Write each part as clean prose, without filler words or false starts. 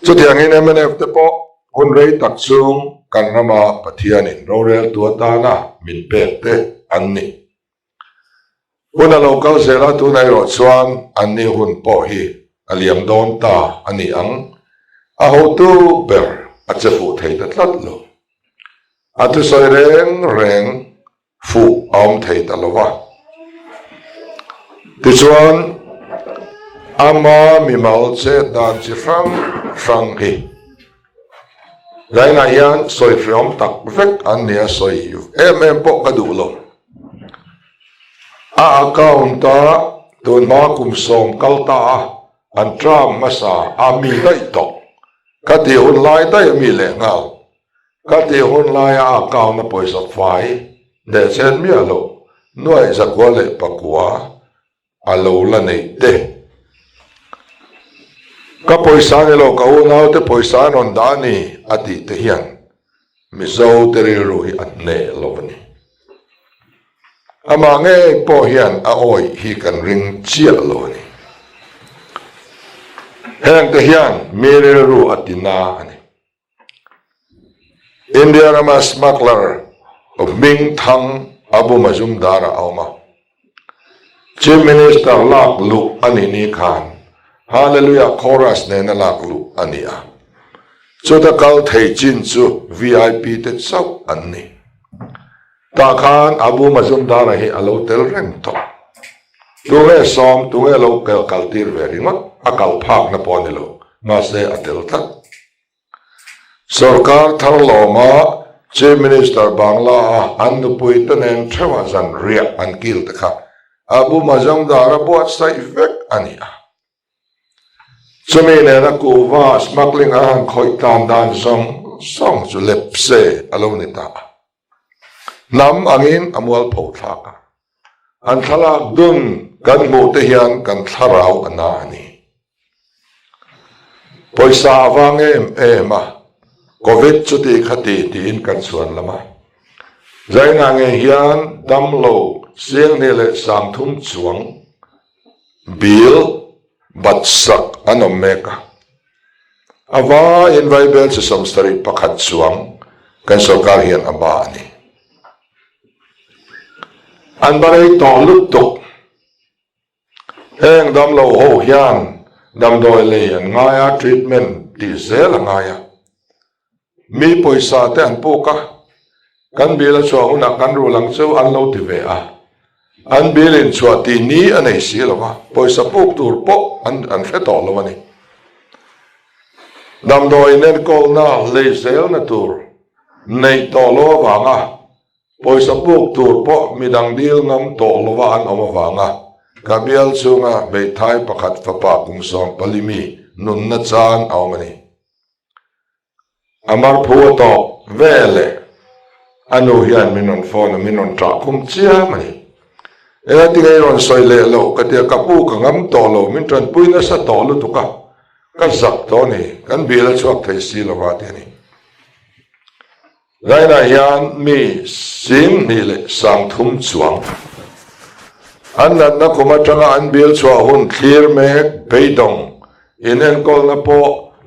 จุดอย่างนี้เนี่ยมันเอฟเตปอคนเรยตักซุงกันรมาปะเทียนินโรเรลตัวตานะมินเปเตอันนี้คนเราเกาเสละตัวในรถสวนอันนี้หุ่นปอฮีอเลียมโดนตาอันนี้อังอาหูตูเบอร์อาจจะฟูไทยตัดลัดโลอาจจะใส่แรงฟูออมไทยตลอดที่ส่วนอามามีมาลเซดานจิฟังฮีไรนายันสอยฟิอมตักเวกอันนี้สอยอยู่ปกกระดูลงอาเก้าตาตัวมาคุมส่งกัลตาอันตรามมาสาอามีได้ตกกติหุ่นลายได้มีแหล่งเอากติหุ่นลายอาเก้ามาปล่อยสับไฟเดชเช่นมีอโลหน่วยสักวันเลยปะกัวอโลละนี่เดก็ปล่อยสารโลกเอาหน้าแต่ปล่อยสารนนดานีอดีตเฮียนมิโซเตริรุฮิอันเนลวันนี้อามาเงยปอเฮียนอาโอยฮีกันริงเชียโลนี่แห่งตะเฮียนเมเรรูอัตินานี่อินเดียรามาสมักลาร์มิงทังอบูมาซุมดาราเอามาชีฟมินิสเตอร์ลักลุอันนี้ขานฮาเลลูยาคอรัสเนนลักลุอันนี้อ่ะสุดท้ายเทจินซู VIP เต็ดซับอันนี้ตาขานอบูมาซุมดาราฮีอโลเตลเรนโตตัวเอซอมตัวเอโลเกลกัลติร์เวริมัดอากัลพักนับปอนโลมาเซอเตลตัดสุรการทารลมาชีฟมินิสเตอร์บังลาอันนุปุยตันเองเทวาจันเรียอันกิลตะค่ะอบูมาซุมดาราบวชใส่เวกอันนี้อ่ะสมัยนั้นกูว่าสมัครลิงอ่างคอยตามดันส่งจุเล็บเซอโลนิตานำอังอินอมวลโพธากอันทลากดุนกันมูเทียนกันทาราวอันนานีปอยสาวางมาโควิดจุดที่ขัดตีนกันส่วนละมาใจนางเฮียนดำโลเสียงนี่แหละสังทุ่มสวงบิลบัดสักอันอเมกาอาว่าอินไวเบลจะสมสริปขัดสวงกันสกัลเฮียนอบานีอันบริตอลุกตกแห่งดำโลโหยานดำโดยเลียนง่ายทรีทเมนต์ดีเซลง่ายมีปอยสาแต่อันปูกะกันบิลชัวอุนักกันรู้หลังเจ้าอันโลติเวะอันบิลินชัวตีนี้อันไหนสิละวะปอยสะปูกตูร์ปกอันเฟตอละวะนี่ดำโดยเน้นโกลน่าเลเซลนะตูร์ในตอโลวางะปอยสะปูกตูร์ปกมีดังเดียวงำตอโลวานเอามาวางะกาเบียลซุงะเบทไทประคัดฟ้าปากุงสองปลิมีนุนนัดจานเอามานี่อามาร์พัวตอกเวเลอนุญาตมินนฟอนมินนตราคุมเชียมานี่ที่ไงรอนสอยเลโลก็เดียกับปูกังมตอโลมินตรันปุยนัสตอโลตุกะกันสักตอนี่กันเบียร์ชวกไทยสีละวาเทนี่ไรนายานมีสิ่งนี่เลยสังทุ่มสวงอันนั้นนักขมาจังอันเบียร์ชวหุ่นเคลียร์เมกไปดงอินเอ็นกอลนับโป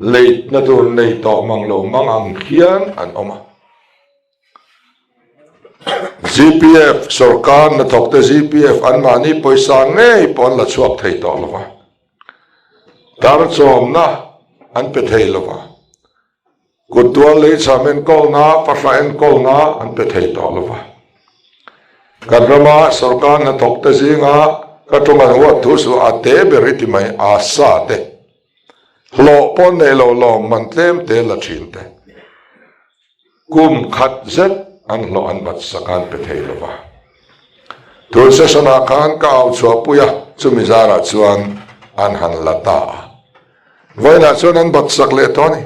เลดนัดตัวในต่อมังโลมังอังเขียนอันออกมา GPF สุรการนัทอกแต่ GPF อันมานี่ปอยสางเงยปอนละชวกไทยต่อละวะตารจอมนะอันเป็นไทยละวะกุดตัวเลยสามีนกอลนะภาษาเอ็นกอลนะอันเป็นไทยต่อละวะกันรมาสุรการนัทอกแต่สิงะก็ต้องมาว่าทุสุอาเตเบริติไม่อาซาเตโลปอนเนโลโลมันเต็มเตละชินเตกุมขัดเซตอันโลอันบัดสกันเปเทลวะทุนเสสนาคานก็เอาชัวปุยะสุมิจาระชวนอันหันละตาไว้นะชวนอันบัดสักเลตอนี่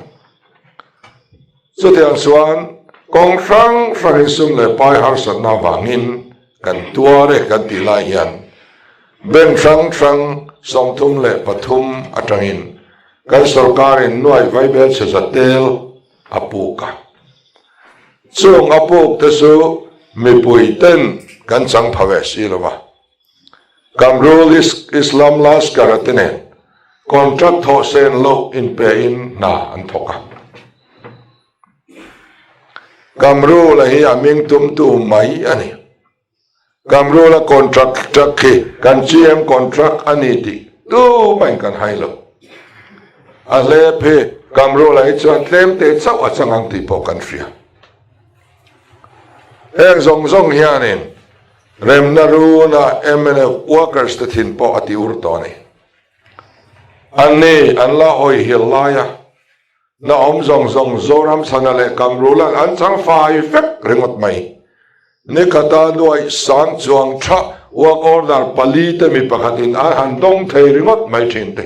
สุดที่อันชวนกองฟังสุมเลปายหาสนาวางินกันตัวเรกันติลายันเบนฟังสมทุมเลปทุมอัตรินกันสรการินน่วยไว้เบลเสจเตลอปูกะช่วงอปูกเตสูมีปุยเต้นกันสังภเวสีละวะกำรูอิสลามลาสการ์เตเน contract tho sen lo in pe in na an thoka kamru la hi aming tum tu mai ani kamru la contract khi kan GM contract ani ti tu mai kan hai lo a le phe kamru la hi chuan tlem te chau a changang ti po kan ria eng zong hianin rem na ru na MNF workers te thin po ati ur to ni anni an la hoi hilaya na om zong zoram sanale kamrulan an chang fai fek ringot mai ni kata duai san chuang tha work order pali te mi pakhatin an han dong thei ringot mai thin te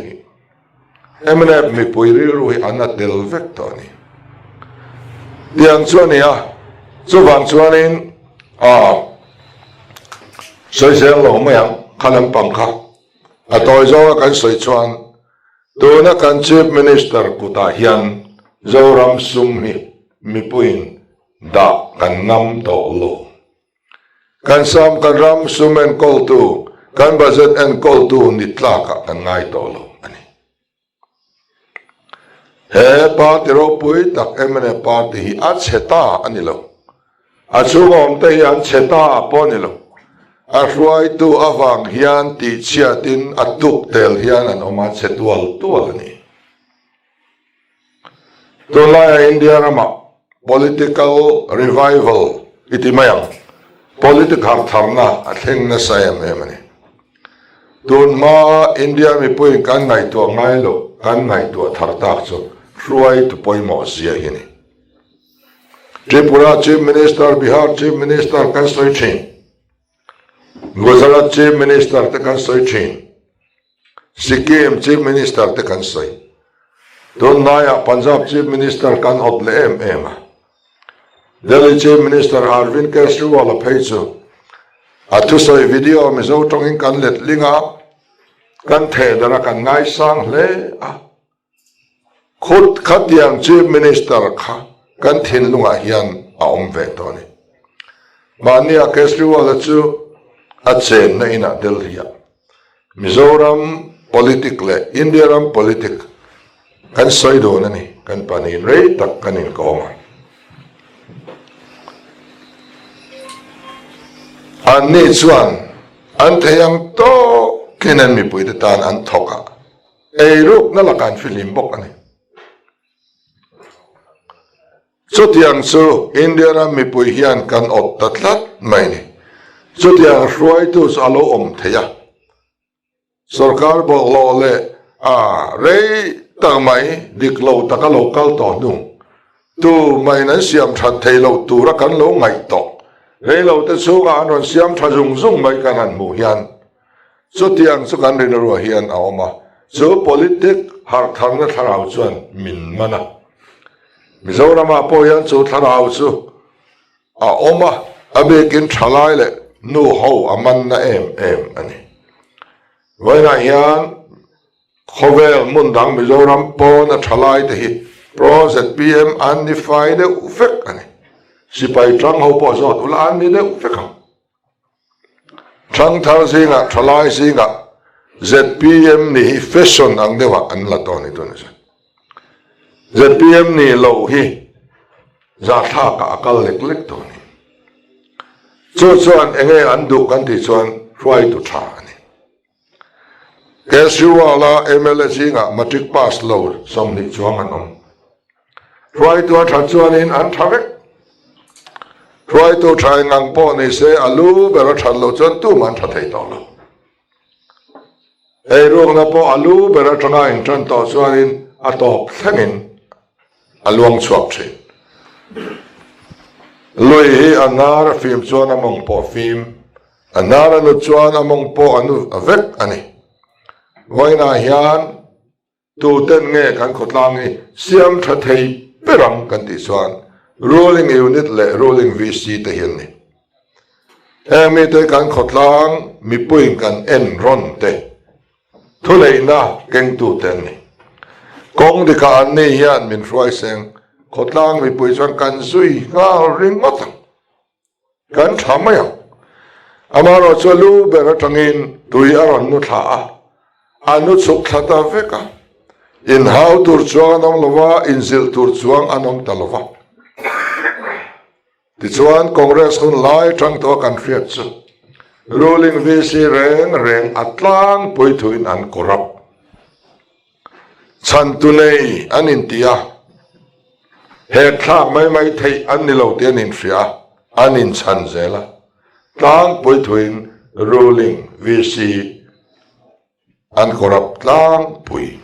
MNF mi puiri ru an atel vek to ni diang chuan ya chu wang chuanin soi sel lo mayang khalam pangkha atoi zo kan soi chuan tuna kan chief minister kuta hian zoram sumhi mipuin da kan ngam to lo kan sam kan ram sumen kol tu kan budget and kol tu nitla ka kan ngai to lo ani he party ro pui tak emne party hi a cheta ani lo a chungom te hian cheta poni lo a ruai tu awang hian ti chiatin atuk tel hian an oma chetual tual ni tulaya India rama political revival iti mayang politik har tharna a thleng na sayam emani tun ma India mi puin kan ngai tu ngai lo kan ngai tu thar tak chu ruai tu poimo zia hini Tripura chief minister Bihar chief minister kan soi thin Gujarat chief minister te kan soi thin Sikkim chief minister te kan soi don naya Punjab chief minister kan hot le em Delhi chief minister Arvind Kejriwal phei chu atu soi video mi zo tongin kan let linga kan the dara kan ngai sang hle khut khatiang chief minister kha kan thin lunga hian a om ve to ni mania Kejriwal chu a chen na ina Delhi Mizoram politic le India ram politic kan soi do na ni kan panin rei tak kanin ko ma an ni chuan an theyang to kenan mi pui tan an thoka ei ruk na la kan film bok ani chutiang chu India ram mi pui hian kan ot tatlat mai ni chutiang ruai tu alo om theya sarkar bo lo le rei ta mai diklo taka local to nu tu mai nan siam that theilo tu ra kan lo ngai to rei lo te chu ga anon siam tha zung mai kan han mu hian chutiang chu kan rin ro hian a oma chu politic har tharna tharau chuan min mana Mizoram a po hian chu tharau chu a oma abekin thalai le nu ho aman na em ani vaina hian khovel mundang Mizoram po na thalai te hi project PM anify de ufek ani sipai trang ho po zot ulan ni de ufek trang thar singa thalai singa ZPM ni fashion ang dewa an la to ni to ni ZPM ni lo hi za tha ka akal lek to ni chuan enge an du kan ti chuan ruai tu tha ani Kejriwal MLA singa matric pass lo som ni chuang an om ruai tu tha chuan in an thavek ruai tu thai ngang po ni se alu bera than lo chuan tu man tha thei to lo ei rong na po alu bera thanga in tran to chuan in atop thlengin aluang chuak thin lui hi anar film chuan among po film anar anu chuan among po anu avek ani voina hian tu ten nge kan khotlangi siam tha thei perang kan ti chuan ruling unit le ruling VC te hian ni emi te kan khotlang mi puin kan en ron te thuleina keng tu ten ni kong di ka an ni hian min ruai seng khotlang mi pui chuan kan zui ngal ring matang kan thamaya amaro chalu bera tangin tui aron nu tha anu chuk thata veka in hau tur chuang anong lova in zil tur chuang anong talova ti chuan congress hun lai tang to kan riat chu ruling VC reng atlang poi thuin an corrupt chan tu nei an in tia he thak mai thei an ni lo tian in fria an in chan zela tlang poi thuin ruling VC an corrupt tlang pui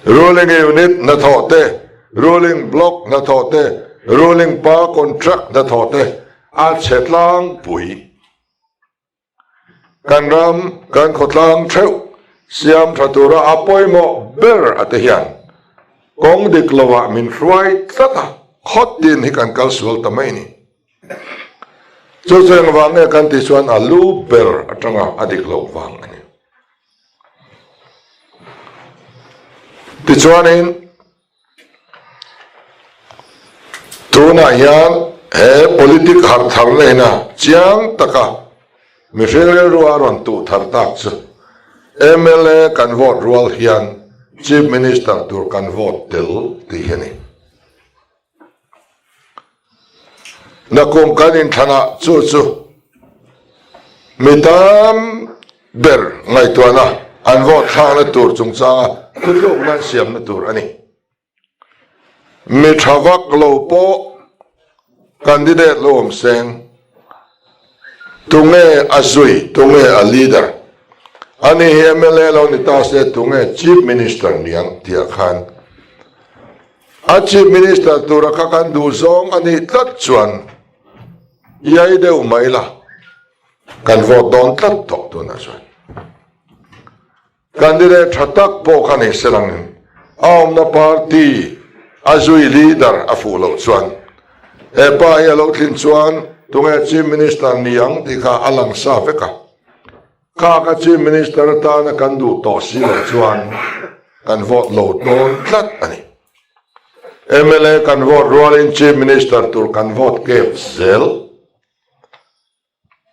ruling unit na thote ruling block na thote ruling pa contract na thote a chetlang pui kan ram kan khotlang theu siam thatura apoi mo ber atehian kong diklawa min ruai tata khot din hi kan kal sual tamai ni chu cheng wang e kan ti chuan alu ber atanga adiklo wang ani ti chuan in tuna hian he politik har thar leina chiang taka Michelle Ruaron tu thar tak chu MLA kan vote rual hian Chief Minister tur kan vote tel ti heni na kum kan in thana chu mitam ber ngai tuana an vote thang na tur chung changa thulok nan siam na tur ani mi thawak lo po candidate lom seng tunge azui tunge a leader ani MLA lo ni ta se tunge chief minister niang tia khan a chief minister tura ka kan du zong ani tat chuan yai deu maila kan vote don tat tok tu na chuan candidate thatak po khani selang aum na party azui leader a fulo chuan e pa ya lo thin chuan tunge chief minister niang ti kha alang sa veka ka chief minister ta na kan du to si lo chuan kan vote lo don tlat ani MLA kan vote ruling chief minister tur kan vote ke zel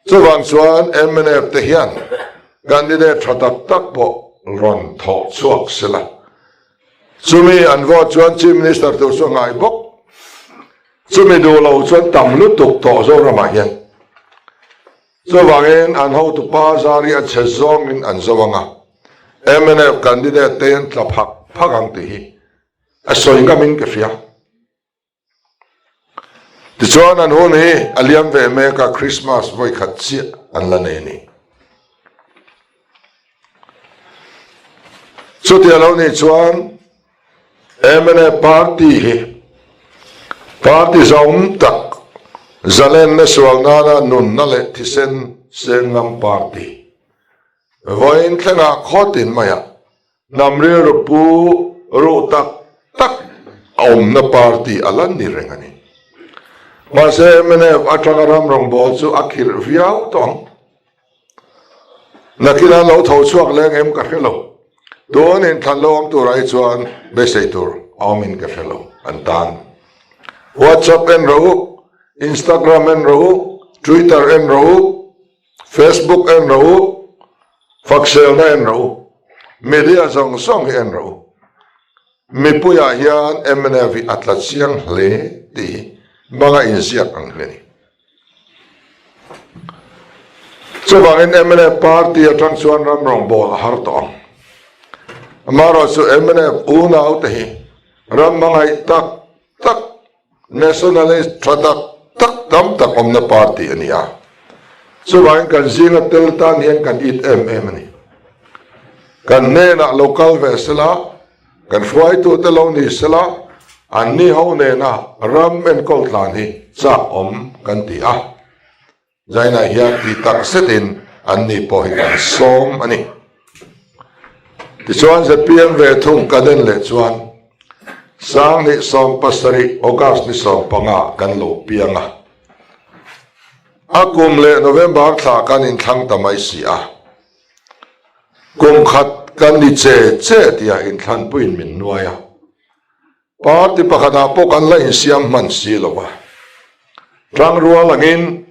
chuan chuan MLA te hian candidate thatak tak po ron tho chuak sela chumi an vote chuan chief minister tur so ngai bok chumi du lo chuan tam lu tuk to zo rama hian so wangin an ho tu pa zari a chezong in an zawanga MNF candidate ten tlaphak phagang ti hi a soinga min ke fia ti chuan an hun hi aliam ve me ka Christmas voi khat chi an la nei ni so ti alo ni chuan MNF party hi party zong tak zalen na sual nana nun na le thisen sengam party voin thlanga khotin maya namre pu ro tak om na party alan ni rengani ma se mene atrangaram rong bol chu akhir viau tong nakila lo tho chuak leng em ka khelo don in thalom tu rai chuan beseitur amin ka khelo antan WhatsApp en ro Instagram en ro Twitter en ro Facebook en ro Foxel na en ro media song en ro mi puya hian MNF atlat siang hle ti mga insiak ang hle so bangin MNF party atang chuan ram rong bol har to amaro so MNF una utahi ram mga tak nationalist tratak tam om na party ania so bangin kan zinga teltan hian kan it ni kan ne na local vesela kan fuai tu te lo ni sela an ni ho ne na ram en kol tlan hi cha om kan ti a zaina hian ti tak setin an ni po hi kan som ani ti chuan ze PM ve thung kaden le chuan sang ni som pasari August ni som panga kan lo pianga akum le November tha kan in thang tamai si a kum khat kan ni che tia in than puin min nuaya party pakhana po kan la in siam man si lowa rang ruwa langin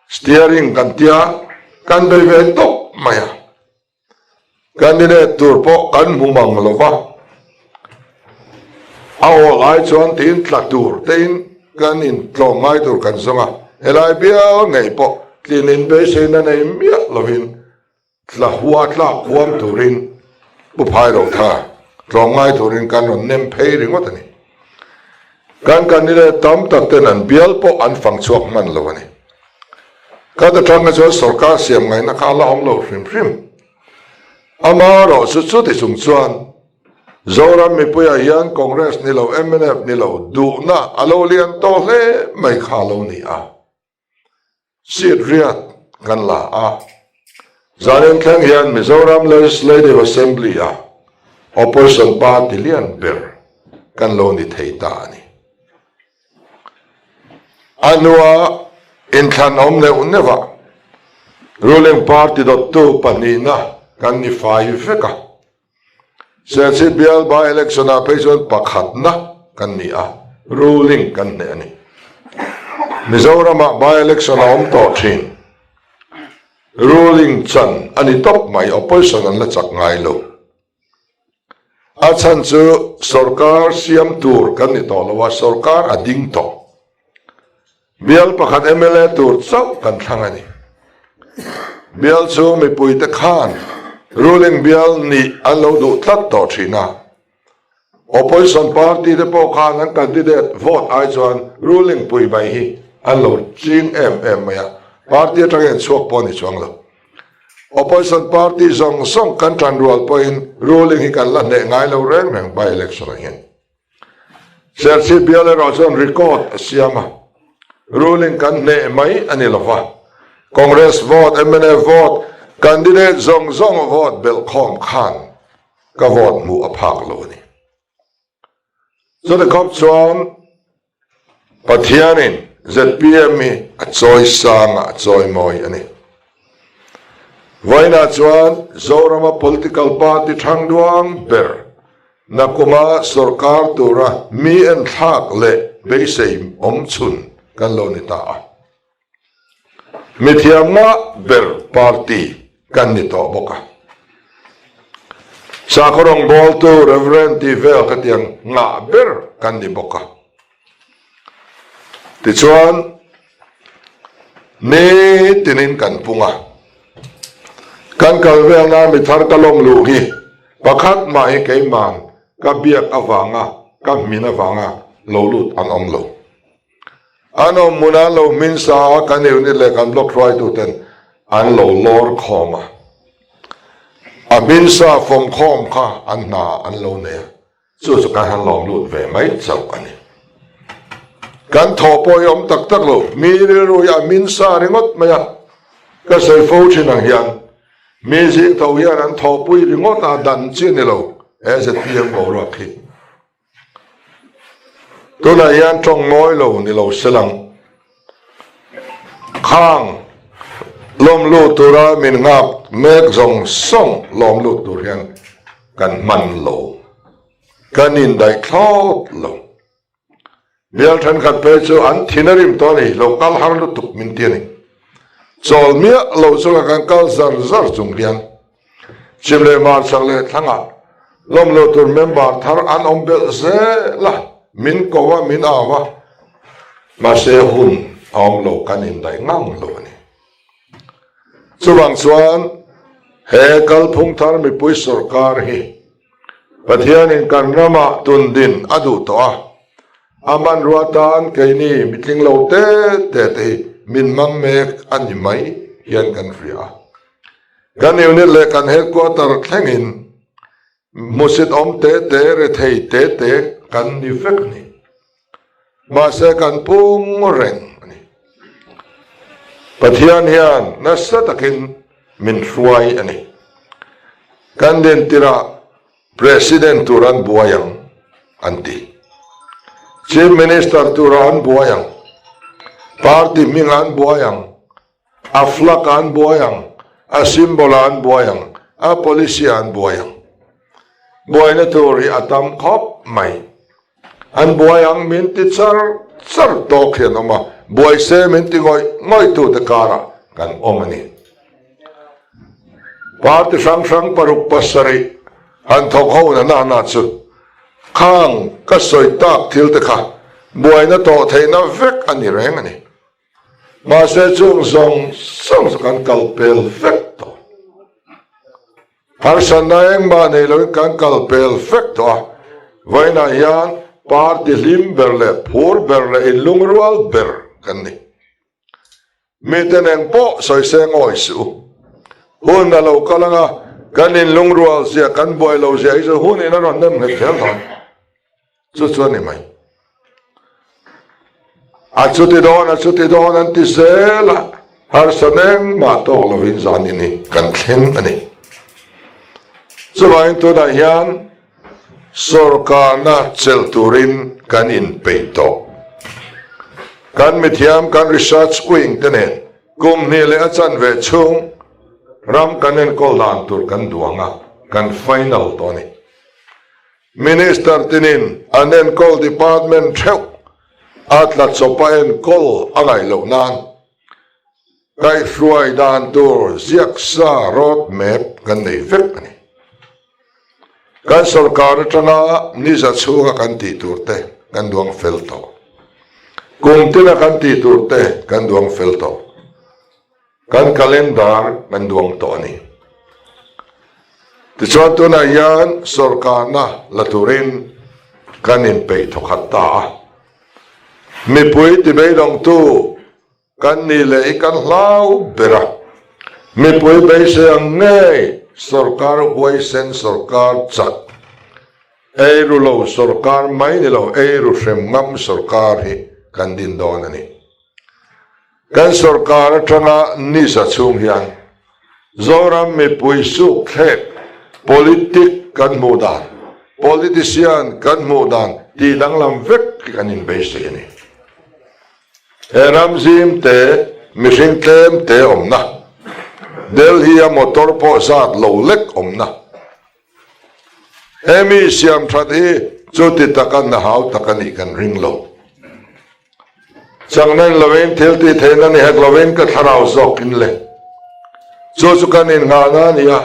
steering kan tia kan be ve tok maya candidate tur po kan humang lova ao lai chuan tin tlatur tein kan in tlongai tur kan zonga elai bia ngei po tlinin be se na nei mia lovin tla huwa tla huam turin pu phai ro tha tlongai turin kan on nem phei ringot ani kan candidate tam tak ten an bial po an phang chuak man lovani kada tanga chuan sarkar siam ngai na khala om lo hrim hrim ama ro su chu ti sung chuan zoram mi puya hian congress ni lo MNF ni lo du na alo lian to hle mai khalo ni a sit riat kan la a zanen thang hian Mizoram Legislative Assembly a opposition party lian ber kan lo ni theita ani anua in than om le uneva ruling party .2 panina kan ni fai feka sensi bial by election a pejon pakhat na kan ni a ruling kan ne ani Mizoram by election om to thin ruling chan ani top mai opposition an la chak ngai lo a chan chu sarkar siam tur kan ni to lawa sarkar ading to bial pakhat MLA tur chau kan thangani bial chu mi puite khan ruling bial ni alo du tlat to thina opposition party de po khan an candidate vote ai chuan ruling pui bai hi alo ching maya party atangin chuak poni chuang lo opposition party zong song kan tran rual point ruling hi kan la ne ngai lo reng reng by election again sersi bial ro chuan record siama ruling kan ne mai ani lova congress vote MNF vote candidate zong vote bel khom khan ka vote mu aphak lo ni so the cop chuan pathianin ZPM mi a choi sang a choi moi ani vaina chuan zorama political party thangduang ber nakuma sarkar tura mi en thak le beisei om chun kan lo ni ta mithiama ber party kan ni to boka sakorong bol tu reverend tivel katiang nga ber kan ni boka ti chuan ni tinin kan punga kan kalvel na mi thar kalong lu hi pakhat mai ke man ka biak awanga ka mina wanga lo lut an om lo ano muna lo min sa kan ni le kan block try to ten an lo lor khoma a min sa from khom kha an na an lo ne chu chu kan han lom lut ve mai chau kan ni kan tho poyom tak tak lo mi ru ya min sa ringot maya ka sei fo thin ang hian mi jing tho hian an tho pui ringot a dan chi ni lo as a pm go ro khi tu na yan trong moi lo ni lo selang khang lom lu tura min ngap mek zong song lom lu turian kan man lo kanin dai thot lo bial than khat pe chu an thinarim to ni local har lu tuk min ti ni chol mia lo chu kan kal zar chung lian chimle mar changle thanga lom lu tur member thar an ombel ze la min kowa min awa ma se hun om lo kanin dai ngang lo ni chuwang chuan he kal phung thar mi pui sarkar hi pathian in karnama tundin adu to a aman ruatan keini mitling lo te min mang mek ani mai hian kan ria kan unit le kan headquarter thlengin musit om te re thei te kan ni fek ni ma se kan pung reng ani pathian hian nasa takin min ruai ani kan den tira president turan buayang anti chief minister turan buayang party mingan buayang aflakan buayang asimbolan buayang a polisian buayang buay na turi atam khop mai an buayang min ti char to khian oma buay se min ti ngoi tu te kara kan omani party sang paruk pasari an thok ho na chu khang ka soi tak thil te kha buai na to theina vek ani reng ani ma se chung song kan kalpel vek to har sanayang ma nei lo kan kalpel vek to vaina yan party lim berle phur berle ilungrual ber kan ni miteneng po soi seng oi su hun na lo kalanga kanin lungrual sia kan boy lo sia iso hun ina ron nem nge thel thon chu ni mai achuti don an ti sela har saneng ma to lo vin zan ni kan thlen ani chuain to da hian sorkar na chel turin kan in peito kan mithiam kan research wing tenen kum ni le achan ve chung ram kanen kol dan tur kan duanga kan final to ni minister tinin anen kol department theu atlat sopaen kol angai lo nan kai fruai dan tur ziak sa road map kan nei vek ani kan sarkar tanga ni za chunga kan ti turte kan duang fel to kum tina kan ti turte kan duang fel to kan kalendar kan duang to ani ti chuan tu na yan sarkar na laturin kan in pe thokhatta mi pui ti be dong tu kan ni le kan hlau bera mi pui be se ngai sarkar huai sen sarkar chat eiru lo sarkar mai ni lo eiru shem ngam sarkar hi kan din don ani kan sarkar tanga ni sa chung hian zoram mi pui su khet politik kan mudan politician kan mudan ti danglam vek kan in be se ni eram zim te mishing tlem te omna Delhi a motor po zat lo lek omna emi siam that hi chuti takan na hau takani kan ring lo changnan loven thilti theina ni hek loven ka tharau zok in le chu kan in nga na nia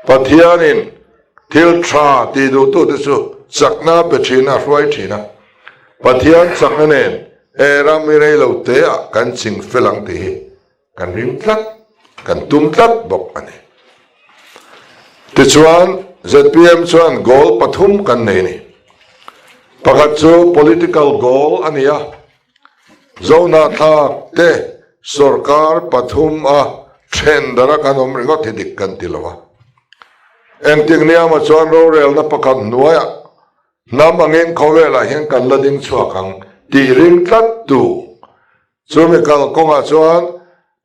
pathianin thil tha ti du tu te chu chakna pe thina roi thina pathian chaknen era mirei lo te a kan ching felang ti kan ring tlat kan tum tlat bok ani ti chuan ZPM chuan goal pathum kan nei ni pakhat chu political goal ania zona tha te sarkar pathum a thendara kan omringo thidik kan tilawa engting nia ma chuan ro rel na pakhat nuaya namangin khowela hian kan lading chuakang ti ring tlat tu chumi kal konga chuan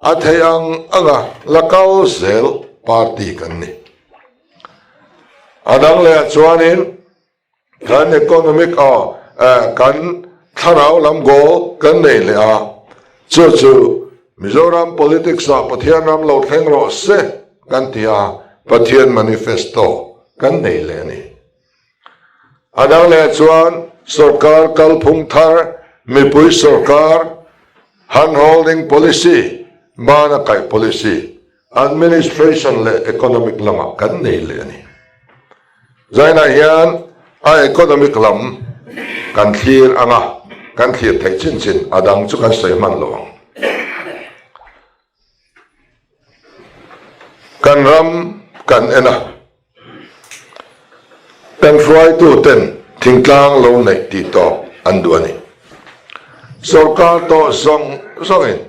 atheyang anga lakal zel party kan ni adang le chuanin kan economic kan tharau lam go kan nei le a chu Mizoram politics a pathian ram lo thleng ro se kan tia pathian manifesto kan nei le ni adang le chuan sarkar kal phung thar mipui sarkar handholding policy mana kai policy administration le economic lama kan nei le ni zaina hian a economic lam kan clear anga kan clear thai chin adang chu kan sei man lo kan ram kan ena kan fry tu ten thingtlang lo nei ti to anduani sarkar to songin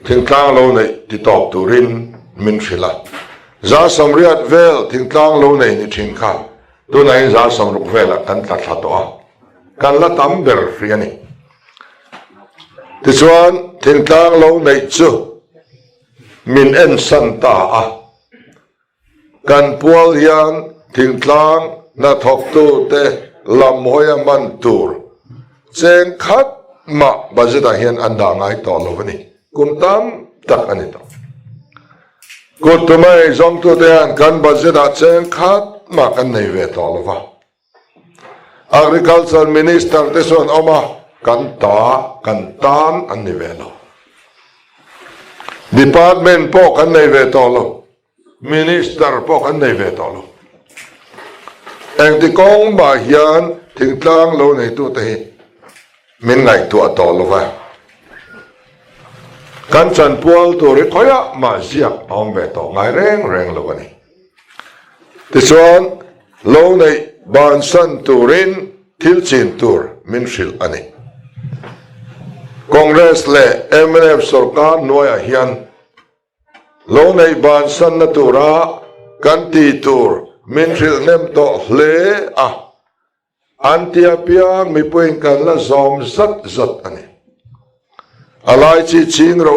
thingtlang lo nei ti to turin min phila za samriat vel thingtlang lo nei ni thin kha tu nai za samruk vela kan ta tha to kan la tam ber friani ti chuan thingtlang lo nei chu min en san ta a kan pual hian thingtlang na thok tu te lam hoya man tur cheng khat ma bazeta hian anda ngai to lo ni kum tam tak ani to ko tumai zong tu te an kan bazeta cheng khat ma kan nei ve to lo wa agriculture minister te son oma kan tan an ni ve lo department พวกกันในเวทอลminister พวกกันในเวทอลเองที่กองบาเฮียนถึงกลางโลในตัวเตะมินไงตัวตอลวะกันจันพวลตัวริคอยะมาเสียกอมเวทอไงแรงโลวันนี้ที่ส่วนโลในบานสันตูรินทิลจินตูร์มินชิลอันนี้คอนเกรสเล่ MNF สุรการหน่วยเฮียนโลในบานสันนตูระกันตีตูร์มินชิลเนมโตเล่อันที่อาเปียงมีพูดกันละซอมจัดอันนี้อะไรที่จริงเรา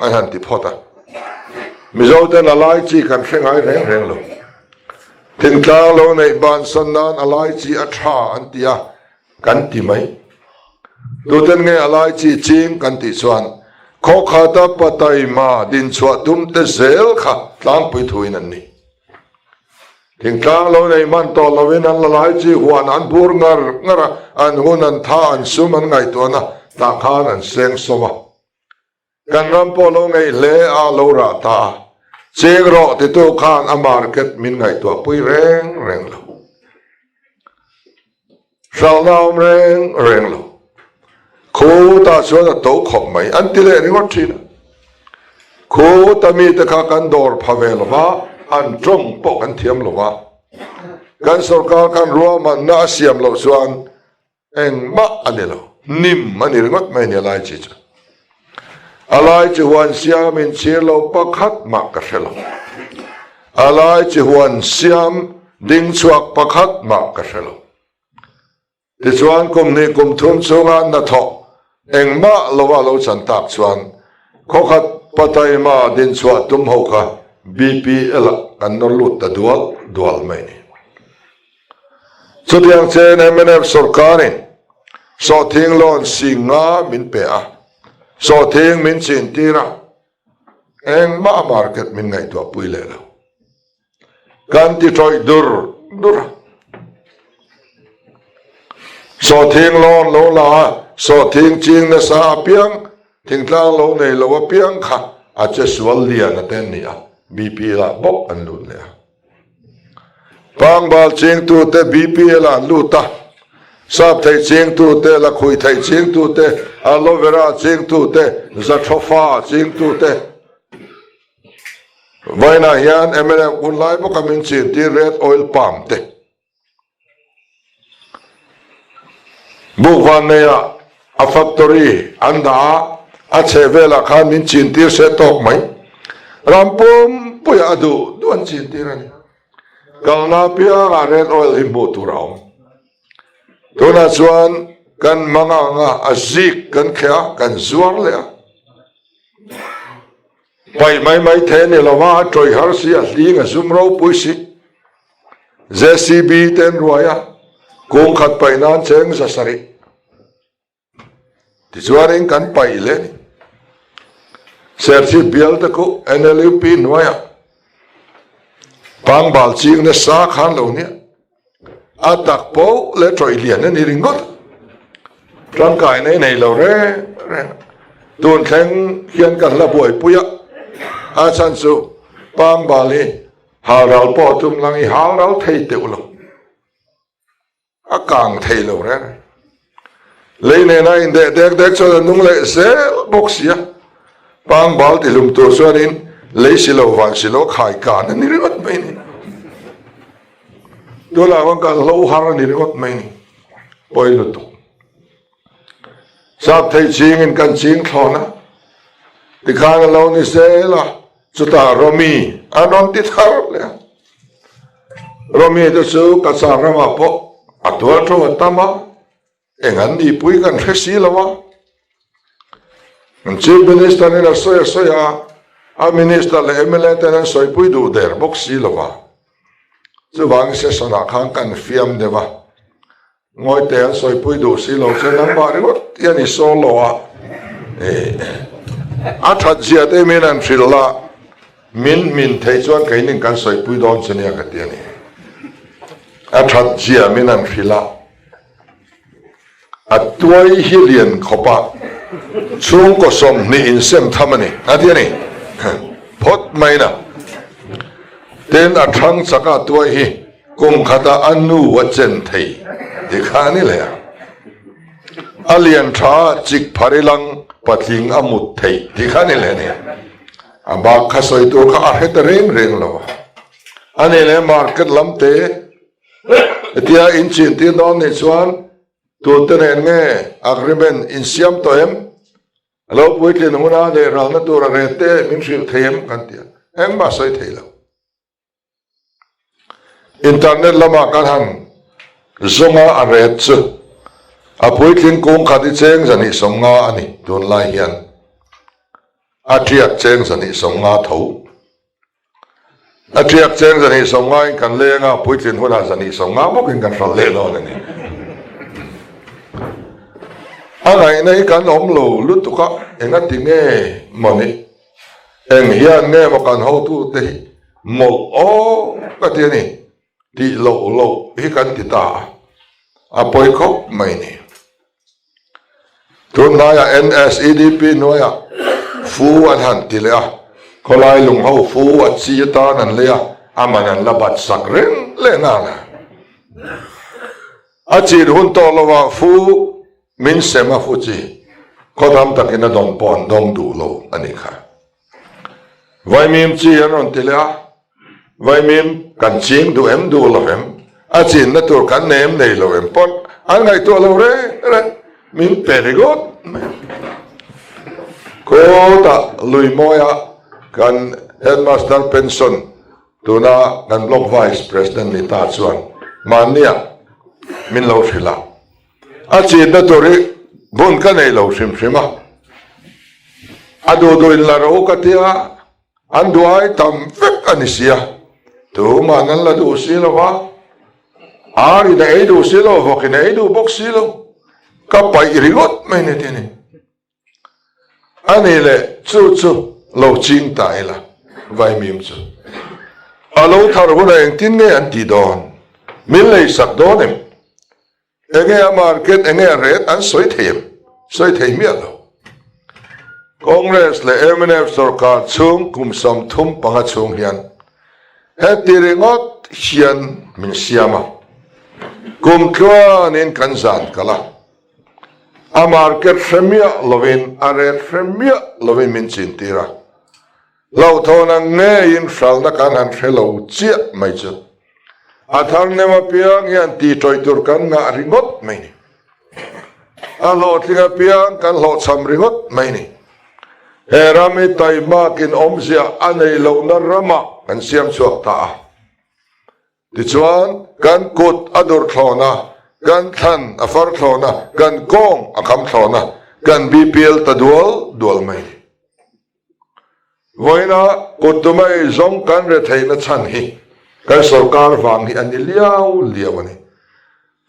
อันที่พอตามิจฉาอะไรที่กันเร่งให้เร่งโลถึงกลางโลในบ้านสันนานอะไรที่อัฐาอันที่กันที่ไม่ดูแต่ไงอะไรที่จริงกันที่ส่วนข้อขาดปัตตายมาดินสวดดุมเตเซลค่ะตั้งไปถุยนั่นนี่ถึงกลางโลในมันต่อละเวนันอะไรที่หัวนันบูร์งร์อันหัวนันท่าอันสุมันไงตัวน่ะตาข้านันเสียงสวะกันรำพอลงไงเละอาโลราตาเสียงรอที่ตัวข้างอมาร์เก็ตมินไงตัวปุยแรงโลชาวนาแรงโลคูตาชวนโตขบไหมอันที่เล่นก็ทีนะคูตามีตะขากันดอร์พาเวลวะอันจงปกกันเทียมลวะกันสุรการกันรัวมันน่าเสียมลส่วนเองมะอันนี้โลนิ่มมันนี่ก็ไม่เนี่ยอะไรจีจ้ะอะไรจะวันเสียมินเชียโลปักขัดมากกระเชลอะไรจะวันเสียมดิ้งชวกปักขัดมากกระเชลที่ส่วนกุมนี้กุมทุนส่งานนัทเองมะลวะโลสันตักส่วนข้อขัดปัตยมาดินชวกตุ้มหัวค่ะ BPL กันนลุตตะดวลไม่นี่สุดยังเชนMNF สุรการนี่สอทิ้งลอนสิงามินเปียสอทิ้งมินสินตีระเองมามาร์เก็ตมินไงตัวปุยเลยแล้วกันที่ถอยดุรสอทิ้งลอนโลลาสอทิ้งจริงนะสาเปียงทิ้งทางโลในโลวเปียงค่ะอาจจะสวลเลียนเต้นนี่BP ละบอกอันลุนเลยฟังบาลเชียงตัวเต BP ละลุตาซาบไทยเชียงตัวเตละคุยไทยเชียงตัวเตอะโลเวราเชียงตัวเตจัตรฟ้าเชียงตัวเตไว้นะยันMNFคุณไล่พวกคำมินชีที่ Red Oil Palm เตบุกวันเนี่ยa factory อันดาอาเชเวลาข้ามินชีที่เสตอกไหมรำปุ่มปุยอดูด้วนชีที่นั่นกัลนาเปียกา Red Oil หิมุตุเราตัวนั้นส่วนกันมังงะอาซิกกันแค่กันสวงเลยไปไม่เทนี่ละว่าจอยฮาร์ซีลิงซุมเราปุยสิ JCB เต็นรวยกงขัดไปนานเชิงสัสริที่ส่วนเองกันไปเลยเซอร์ซีเบลตะกุ NLUP หน่วยปังบาลจิงเนี่ยสาขันเหล่านี้อาตักโป้และจอยเลียนนี่ริงกดร่างกายในเราเร่ตูนแข็งเขียนกันละป่วยปุยอาชันสุปังบาลีหาเราปอจุมลังหาเราเทเตวลงอากางเทเราเร่เลยในนั้นเด็กๆชอบนุ่งเลยเสบกเสียปังบาลที่ลุมตัวส่วนนี้เลยสิโลวันสิโลขายการนี่ริงกดไม่นี่ดูแลว่าการเล่าหานี่ก็ไม่นี่ปล่อยลุตุทราบไทยจริงกันจริงเขานะที่ข้างเรานี่เสียละสุดท้ายโรมีอันนั้นติดหาเลยโรมีจะสู้กับสารมาพออัดวัตถุตั้มมาเอ็งอันนี้ปุยกันเฟสิละวะชีฟมินิสเตอร์นี่ละสอยอามินิสเตอร์เลยMLAแต่นั้นสอยปุยดูเดอร์บอกสิละวะจะวางเสียสนาข้างกันฟิล์มเดี๋ยวงอยแต่สอยปุยดูสิเราจะนั่งบาริวะยันอิโซโลวะอาทัดเจียเตมินันฟิลละมินเทจวนกันนิ่งกันสอยปุยโดนเสนียกันเดียนี่อาทัดเจียมินันฟิลละอัตวยฮิเลียนขบะช่วงก็สมนี่อินเซมทำมันนี่อาทิตย์นี้ พดไม่นะเต้นอัฐังสักตัวฮีกุมขัดอันนูวัจเจนไทยที่ข้านี่เลยอาเลียนท้าจิกพาริลังปัดลิงอมุดไทยที่ข้านี่เลยเนี่ยอาบากข้าสวยตัวข้าอาเหตุเร่งแล้วอันนี้เลยมาร์เก็ตลำเตะที่อินชินที่นอนในส่วนตัวเตนเงยอักริเมนอินเซียมตัวเอ็มเราพูดถึงหัวหน้าเดรัลนั่นตัวเรเต้มินชิลเทียมกันเดียเอ็มมาสวยเทียแล้วอินเทอร์เน็ตละมากันหันส่งอาเรตส์อาพูดถึงกงขัดเจงสันนิส่งงาอันนี้โดนไล่ยันอาเทียกเจงสันนิส่งงาถูอาเทียกเจงสันนิส่งงากันเลี้ยงอาพูดถึงหัวหน้าสันนิส่งงาบอกกันฟังเล่นอะไรนี่อะไรในการอมโลลุตุกะเองนั่นที่เงี้ยมันนี่เองเฮียนเงี้ยมากันเขาตู้ที่หมกโอ้ก็ที่นี่ที่โลที่กันที่ตาอาปอยเขาไม่นี่ทุนนาย NSEDP น้อยฟูอันหันที่เลยคนไล่ลุงเขาฟูอันซีตานั่นเลยอามันนั่นระบาดสักเร่งเล่นอะไรอาจีนหุ่นโตละว่าฟูมินเซมาฟูจีเขาทำตะกินดองปอนดองดูโลอันนี้ค่ะไว้มีมจีอันนั้นที่เลยไว้มีมกันจิงดูเอ็มดูโลเอ็มอาจีนนั่นตัวกันเนมในโลเอ็มปอนอันไงตัวโลเร่มินเปริกดโคตาลุยมอยกันเฮดมาสเตอร์เพนสันตัวน่ากันบล็อกไวส์ประธานนิตาชวนมันเนี่ยมินโลฟิลาอาจีนนั่นตัวนี้บุญกันในโลชิมมาอดูอินลาโรกัตยาอันดูไอทำฟิกอันนี้เสียตัวมันนั่นละดูสิละวะอารีได้ดูสิละวะกินได้ดูบ็อกสิละก็ไปริกดไม่เนี่ยที่นี่อันนี้เลยจู่เราจิงตายละไว้มีมจู่เราทารหุ่นเองที่เนี่ยอันที่โดนมิเลยสักโดนเองเองมาร์เก็ตเองเรทอันสวยเทียมเมียเราคอนเกรสและMNFสุรการช่วงกุมสมทุมปังช่วงเฮียนเฮติริงอดเฮียนมินเสียมากุมครัวนินกันจันกละอามาร์เก็ตเฟมียลวินอาเรตเฟมียลวินมินจินตีระเราทอนังเงยินฟัลนักอันเฟลาอุจิไม่จุดอาทารเนมาเปียงยันตีจอยตุรกันงาริงดไม่นี่อาโลติงาเปียงกันโลซัมริงดไม่นี่เฮรามิตัยมากินอมเสียอันในโลนรมากันเสียมสวกตาดิจวนกันกดอดอร์คลอนะกันทันอฟาร์คลอนะกันกงอคำคลอนะกันBPLตะดัวลไม่วันน่ะกดตัวไม่จงกันเรทัยนัชันฮีกันสุรการฟังฮีอันนี้เลี้ยวนี่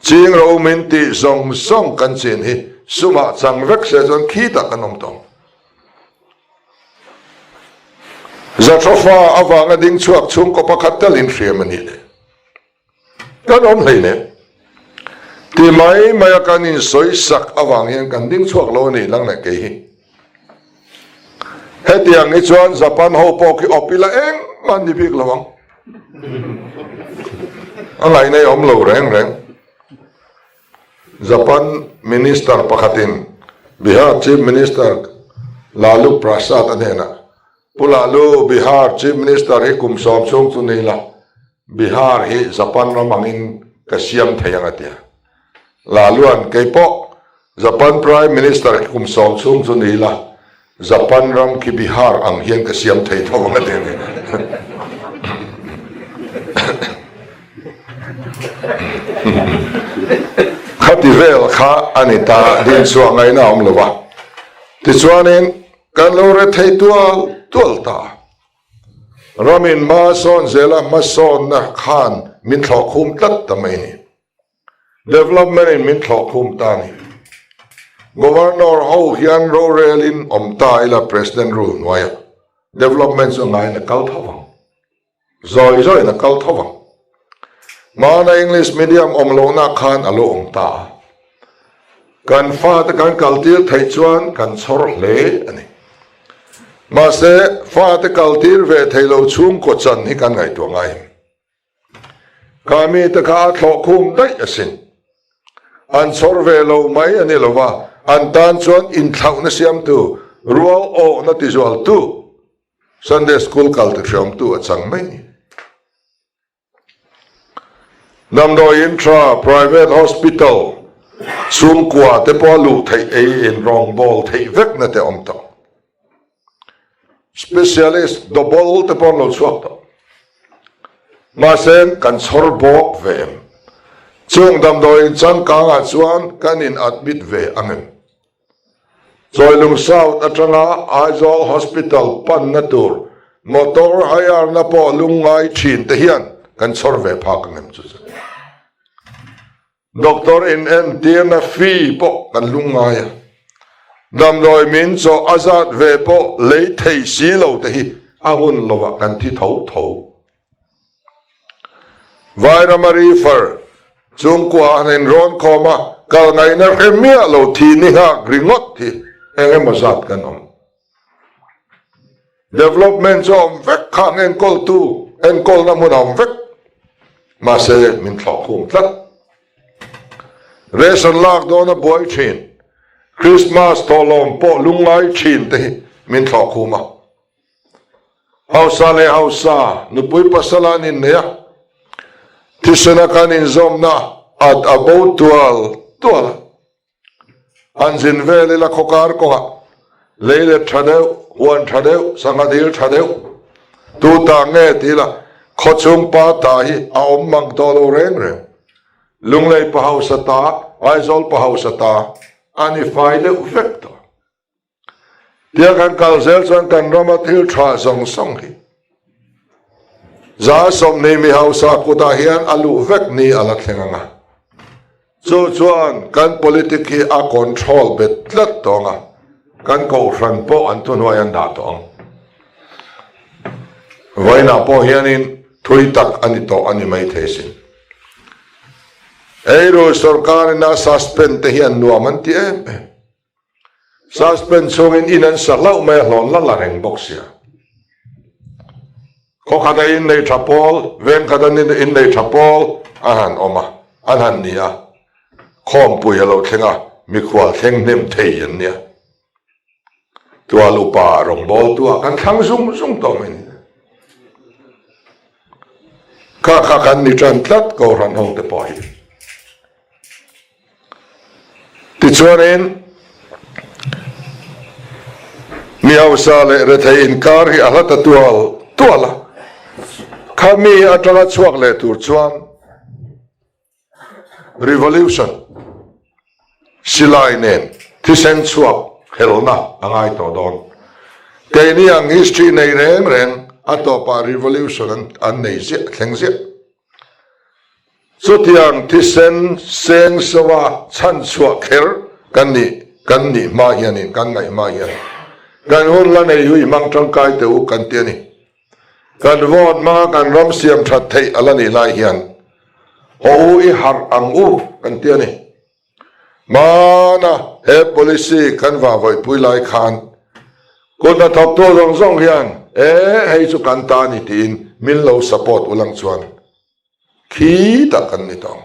จริงเราเมนติจงกันเสียนฮีสุมาจังเวกเสียจนขี้ตะกันนองตองจะทว่าอวังดิ่งช่วงช่วงก็พักตัดลินเฟียมันนี่เลยกันอมเลยเนี่ยที่ไม่กันอินสวยสักอวังยังกันดิ่งช่วงโลนี่ลังไหนกี่เฮตียงอิจวนจะปันหัวปอกีอปิละเองมันดีพิกละวังอะไรในอมโลแรงจะปันมินิสเตอร์พักตินบิฮาร์ชีฟมินิสเตอร์ลาลูปราสาทอันนี้นะPulalu Bihar Chief Minister hi kum som chung tu nei la Bihar hi Japan ramangin kasiam thayang atia laluan keipo Japan Prime Minister hi kum som chung tu nei la Japan ram ki Bihar ang hian kasiam thai thawang atia ni khati vel kha anita din chuangai na om lowa ti chuanin kan lo re thei tual ta ramin ma son zela ma son na khan min thok khum tat tamai ni development in min thok khum ta ni governor ho hian ro relin om ta ila president rule waya development so ngai na kal thawang zoi na kal thawang ma na english medium om lo na khan alo om ta kan fa ta kan kaltir thai chuan kan chhor hle ani mà sẽ pha te kaltir về thầy lâu chung của chân hi kan ngày tuổi ngày kami te kha thọ khum đấy asin an sor về lâu mấy anh lâu va an tan chuan in thau na siam tu rual o na ti zual tu Sunday school kaltir siam tu achang mai nam do intra private hospital sum kwa te po lu thei e in rong bol thei vek na te om to specialist double te pon lo suak to ma sen kan sor bok ve em chung dam do in chan ka nga chuan kan in admit ve angem Zoilung South atanga Aizol Hospital pan na tur motor hayar na po lungai chin te hian kan sor ve phak ngem chu Doctor in na fee po kan lungai dam doi min so azat ve po lấy thei si lo te hi ahun lova kan thi tho tho Vaira Refer chung kwa nen ron khoma kal ngai na khemia lo thi ni ha gringot thi engem mazat kan om development som vek khang en kol tu en kol na mun om vek ma se min thlo khum tlat reson lak do na boy chin Christmas tolom po lungai chin te min thlo khuma hausa le hausa nu pui pasalan in ne tisana kan in zom na at about tual anjin vele la khokar ko leile thadeu huan thadeu sangadil thadeu tu ta nge tila khochung pa ta hi aom mang to lo reng reng lunglei pa hausa ta aizol pa hausa ta ani faile ufekto dia kan kalzel chan kan roma thil tha song song hi za som nei mi hausa ko ta hian alu vek ni ala thlenganga chu chuan kan politic hi a control bet tlat tonga kan ko ran po an tu noi an da tong vaina po hianin thui tak ani to ani mai thesin Eiro sarkar na suspend te hian nuam an ti em suspend songin inan salau mai hlon la reng boxia ko khada in nei thapol ven khada in nei thapol ahan oma ahan nia khom pui lo thenga mi khwal theng nem thei an nia tua lupa rong bol tua kan thang sung to men ka kan ni tran tlat ko ran hong te poi ti chuanin mi hausa le re thei in kar hi ala ta tuala khami atala chuak le tur chuan revolution silai nen thisen chuak helna angai to don ke ni ang history nei reng atopa revolution an nei se thleng se Sutiang tisen seng sawa chan chua kher kan ni ma hianin kan ngai ma hian kan hon la nei hui mang tang kai te u kan te ni kan vot ma kan rom siam that thei alani lai hian ho i har ang u kan te ni mana he policy kan va voi pui lai khan ko na thop to zong hian hei chu kan ta ni tin min lo support ulang chuan khi ta kan ni tong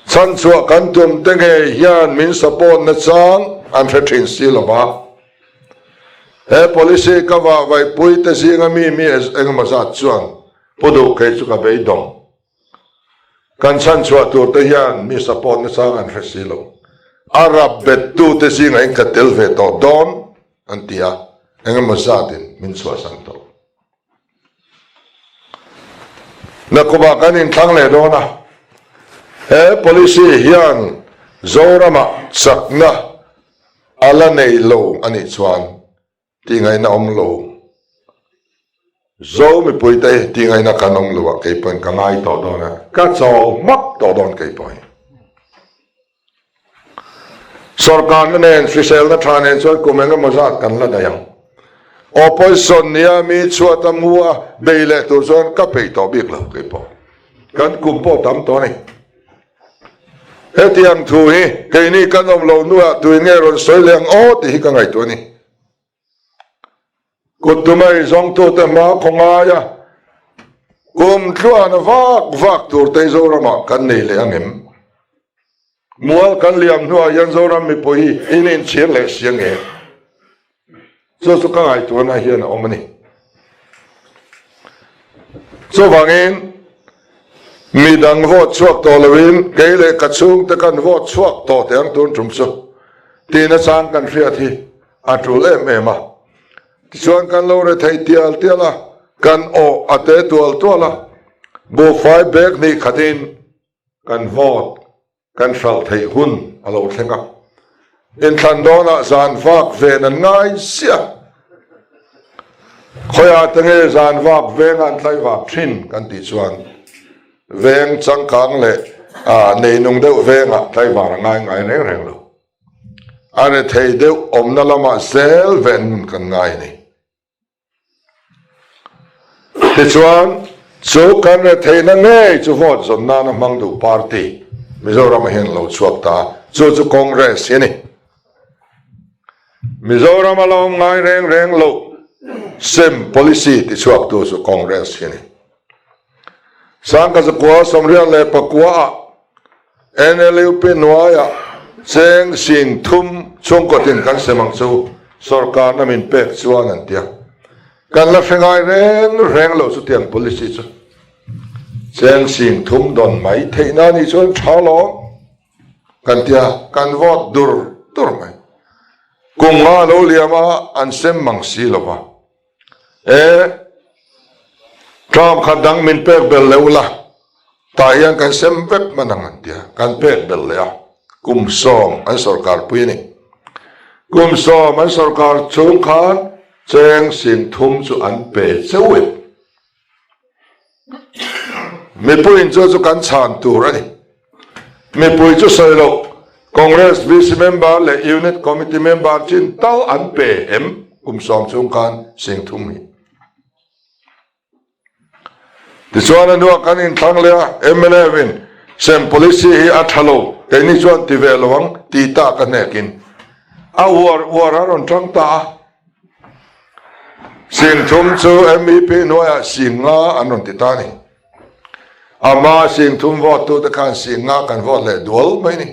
chan chua kan tum te nge hian min support na chang an thathin silova he policy ka wa vai pui te singa mi engma za chuan podo ke chu ka bei dong kan chan chua tur te hian mi support na chang an thasilo arab bet tu te singa en ka tel ve to don antia engma za din min chua sang to na kuba kanin thang le do na he policy hian zorama sakna ala nei lo ani chuan ti ngai na om lo zo mi pui te ti ngai na kanong lo ke pen ka ngai to do na ka chaw mak to don ke poi sarkar ne fisel na thanen so kumenga mazat kan la dayang opposition nia mi chuata mua beile tu zon ka pei to bik lo ke po kan kum po tam to ni hetiam thu hi ke ni kanom lo nuwa tu nge ron soi leng o ti hi ka ngai to ni กุดตัวไม่ซองตัวแต่มาคงอายะกุมทวนวักตัวเตยโซรามากันนี่เลยอังเอ็มมัวกันเลียมหัวยันโซรามีปุยอินินเชียงเล็กเสียงเอ๋สุกังไอตัวน่าเฮียนะอมนี่ฟังเองมีดังวอดชวกตัวละวินเกลกัดซุงแต่กันวอดชวกตัวเตียงตุนจุ่มสุตีนสางกันเฟียทีอัตรุเล่เมมาส่วนกันเราเรทเตียลละกันโออัตเตตัวละบูไฟเบกนี่ขัดินกันวอดกันสัลไทยหุ่นเราเท่งกับอินทันโดนะจานฟักเวนันง่ายเสียขอยาตั้งเอจานฟักเวงันไลวักชินกันติส่วนเวงจังกังเลยในนุ่งเดวเวงอะไลวักง่ายเร่งเลยอันนี้เทเดวอมนั่นละมาเซลเวนกันง่ายนี่ติส่วนจูกันเทนั่งเงยจูฟอดสนนานะมังดูปาร์ตี้มิโซรามาเห็นเราชวกตาจูคอนเกรสนี่มิโซรามาลองง่ายเร่งเราเซม policy ที่ชวกตัวจูคอนเกรสนี่สังกัดกัวสมเรียนเลยปะกัวNLU เป็นวายะเซงสิงทุ่มช่วงกตินกันเสมังซูสรการนั้นมีเป็กชวนนั่นเดียกันละเฟงไอเร่งเราสุดที่อัน policy จูเซงสิงทุ่มโดนไหมเทน่านี่ชวนชาวลองกันเดียกันวอดดูร์ไหมกุมมาโลเลียมาอันเซมมังสีลวะทรามขัดดังมินเป็กเบลเลวละตายังกันเซมเวกมันนั่งเดียกันเป็กเบลเลยกุมซอมอันสรการปุยนี่กุมซอมอันสรการชงขานเจงสิงทุ่มจุอันเปเซวิตไม่ปุยจุกันชานตัวนี่ไม่ปุยจุใส่โลCongress Vice Member และ Unit Committee Member จินเต้าอันเปกุมซอมชงขานสิงทุ่มนี่ที่ส่วนนั้นว่ากันอินทั้งเลยMNFเซม policy ฮีอัตฮัลโหลแต่นี่ส่วนที่เวลวังตีตากันเนกินวัวรอนจังตาสิงทุ่มจู MEP หน่วยสิงห์อันนนติตานี่อามาสิงทุ่มวอดตัวตะการสิงห์กันวอดเลยดวลไหมนี่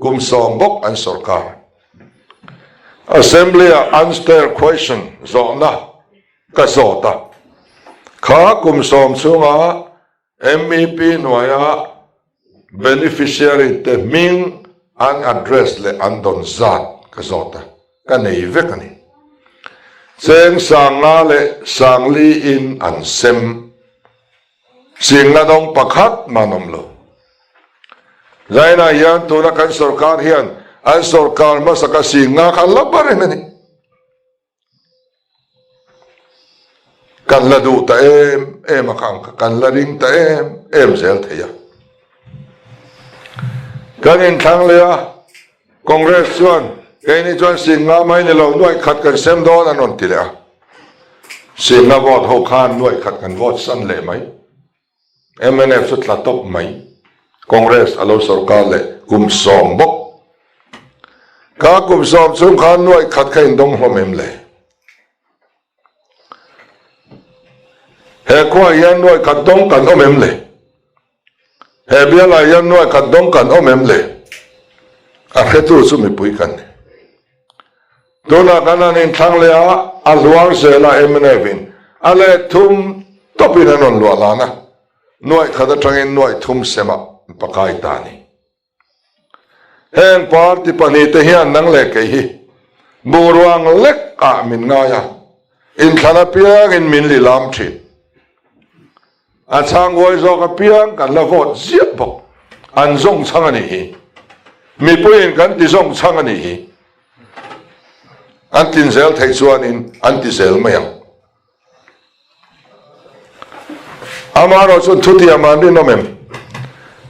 กุมสอมบกอันสรการ Assembly answer question จอนะก็จอตาข้ากุมสอมสูงMEP หน่วย beneficiary แต่มิงอัน address เลยอันดอนจัดก็จอตากันในเวกันนี่เซงสังอาเลยสังลีอินอันเซมสิงห์ดงปักหัดมานมโลใจน่ายันตัวนักสรการเฮียนอันสรการมาสักสิงห์ขันลับบริเวณนี้กันละดูตามาขังกันละริงตาเซลเทียกันอินทางเลยคอนเกรสชวนไอ้นี่ชวนสิงห์ไม่เนี่ยเราด้วยขัดกันเซมโดนนนทีเดียวสิงห์วอดหกขันด้วยขัดกันวอดสั้นเลยไหมMNF สุดละตบไหมคอนเกรสอโลสรการเลยกุมสอมบกข้ากุมสอมสุขานด้วยขัดกันดงหัวเมมเลยเฮควายันด้วยขัดดงกันอเมมเลยเฮเบียลายันด้วยขัดดงกันอเมมเลยอาเขตุสุมิปุยกันตัวนักนั้นอินทางเลยอัลวางเซลาMNFอะไรทุ่มตบินันนลวลานะหน่วยขัดจังอินหน่วยทุ่มเสมาปากายตานีเฮงปาร์ติปนิเทียนนังเล็กฮีบูรวงเล็กมินง่ายอินทนาเปียงอินมินลิลามชิดอาช่างวัยจอกเปียงกันละวอดเสียบอันทรงช่างนี่มีผู้หญิงกันที่ทรงช่างนี่อันตินเซลไทยส่วนอินอันติเซลไม่ยังอามาเราส่วนทุติยามันนี่น้องเอ็ม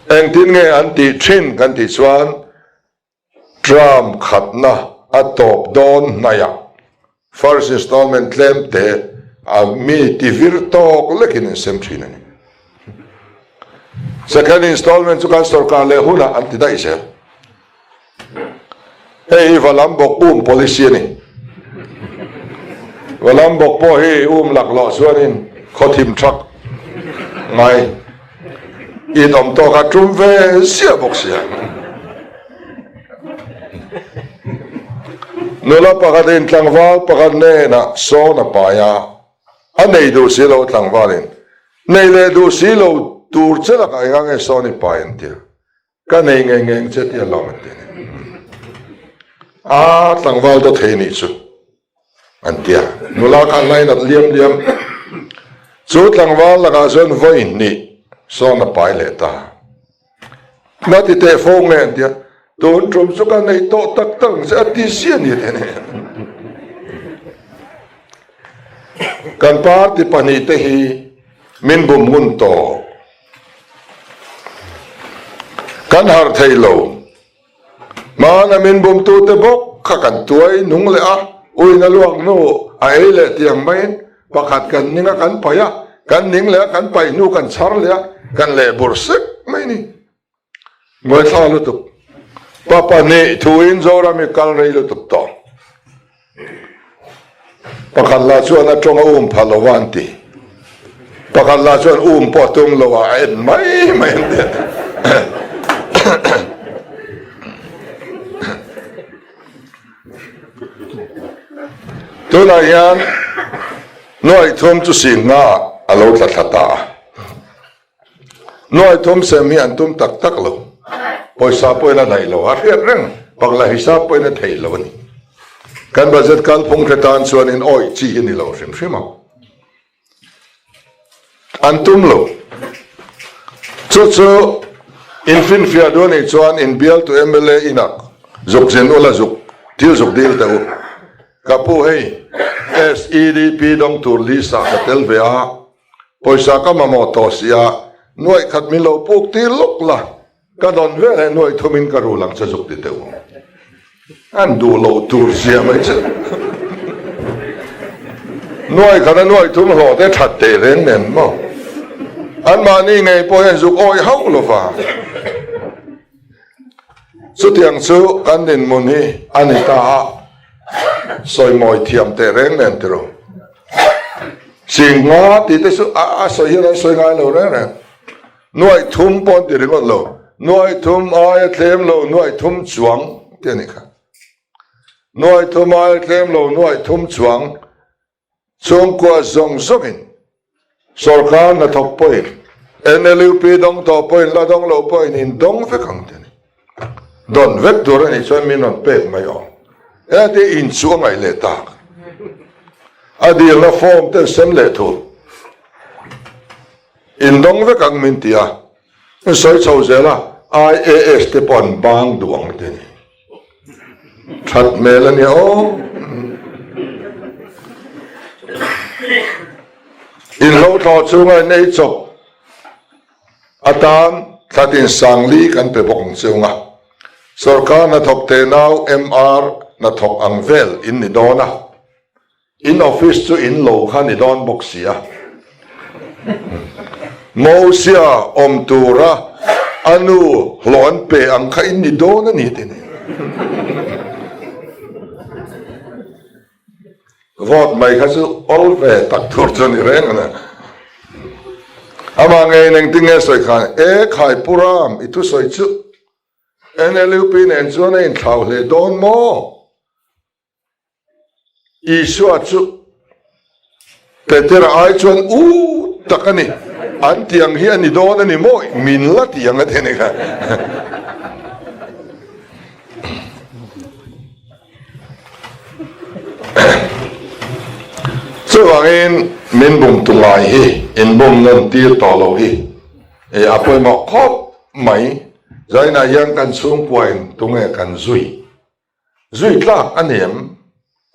เองทิ้งไงอันติชินกันที่ส่วนทรัมป์ขัดนะอัตบโดนนาย first installment เล่มเตะมีที่วิร์ตอกเล็กนิดเซมชินนี่ second installment สุการสรการเลหุนะอันติได้เสียเฮ้ยวัลลัมบอกปุ่ม policy นี่ walam bok po hi lak lo suanin khothim thak ngai inom to ka trum ve sia bok sia nula pakatin tlangwal pakat ne na so na paya anei du silo tlangwalin nei le du silo tur chela ka nge so ni payan tia ka nei nge chet ya laman tin a tlangwal to thei ni chu antia nula ka lai na liam chu tlangwal la ka zon voi ni so na pai le ta na ti te fo nge tia don trum su ka nei to tak tang sa ti sian ni te ne kan par ti pani te hi min bum mun to kan har thei lo mana min bum tu te bok kha kan tuai nung le a ui na luang no a ei le tiang main pakhat kan ninga kan paya kan ning le kan pai nu kan char le kan le bur sek mai ni ngoi thla lu tu papa ne thuin zora mi kal rei lu tu to pakhat la chuan a tonga phalowanti pakhat la chuan po tum lo a en mai tu la yan noi thum chu sin nga alo thata noi thum se mi an tum tak tak lo poisa poina dai lo a riat reng pakla hisap poina thei lo ni kan budget kal phung khatan chuan in oi chi ni lo rim rima an tum lo chu infin fia do ni chuan in bial to MLA inak zuk zen ola zuk til zuk dil ta kapu hei SEDP dong tur li sa katel bea poisa ka mamo to sia noi khat mi lo puk ti luk la ka don ve le noi thumin ka rulang cha zuk ti teu an du lo tur sia mai cha noi khana noi thum ho te that te ren nen mo an ma ni ngai po hen zuk oi hau lo fa su tiang su kan din mun hi anita soi moi thiam te reng nen tro sing nga ti te su a soi hi soi ngai lo re noi thum pon ti ri lo noi thum ai tlem lo noi thum chuang te ni kha noi thum ai tlem lo noi thum chuang chung kwa zong zokin sarkar na thok poi NLUP dong to poi la dong lo poi in dong ve khang te ni don vek dur ni chuan min on pek mai on ate in chuang ai le ta adi la form te sem le thu in dong ve kang min tia soi chau zela IAS te pon bang duang te ni that melani o in lo tho chunga nei chok atan thatin sangli kan pe bok chunga sarkar na thok te nau MR na thok angvel in ni dona in office chu in lo khan ni don bok sia mo sia om tura anu hlon pe ang kha in ni dona ni te ni vot mai kha chu ol ve tak thur chu ni reng na ama ngai neng tinge soi khan e khai puram itu soi chu NLUP nen chuan in thau le don mo isua chu tetera ai chuan takani an tiang hi ani don ani mo min la tiang a thene kha so wangin min bum tungai hi in bum non tir to lo hi e apoi mo khop mai zaina yang kan sung point tunge kan zui tlak anem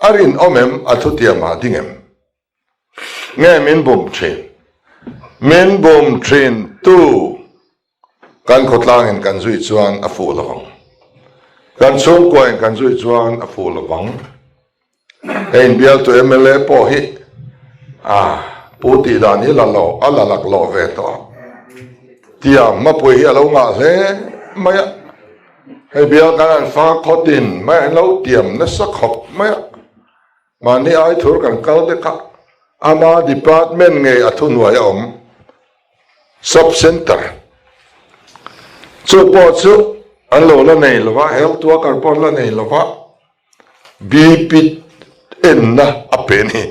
arin omem athutia ma dingem nge min bum thin tu kan khotlang en kan zui chuan a fu lawang kan sung point kan zui chuan a fu lawang ein bial to MLA po hi puti dan hi la lo ala lak lo ve to tiam ma pui hi alo nga hle maya hei bial kan an fa khotin mai lo tiam na sa khop maya มานี่ไอ้ทุรกันเกลเด็กอามาดีพาร์ตเมนต์ไงอัทุนไว้ซับเซ็นเตอร์สุปอดสุอันโลละไหนหรือว่าเฮลตัวการปอนละไหนหรือว่าบีปิเอ็นนะอเปนี่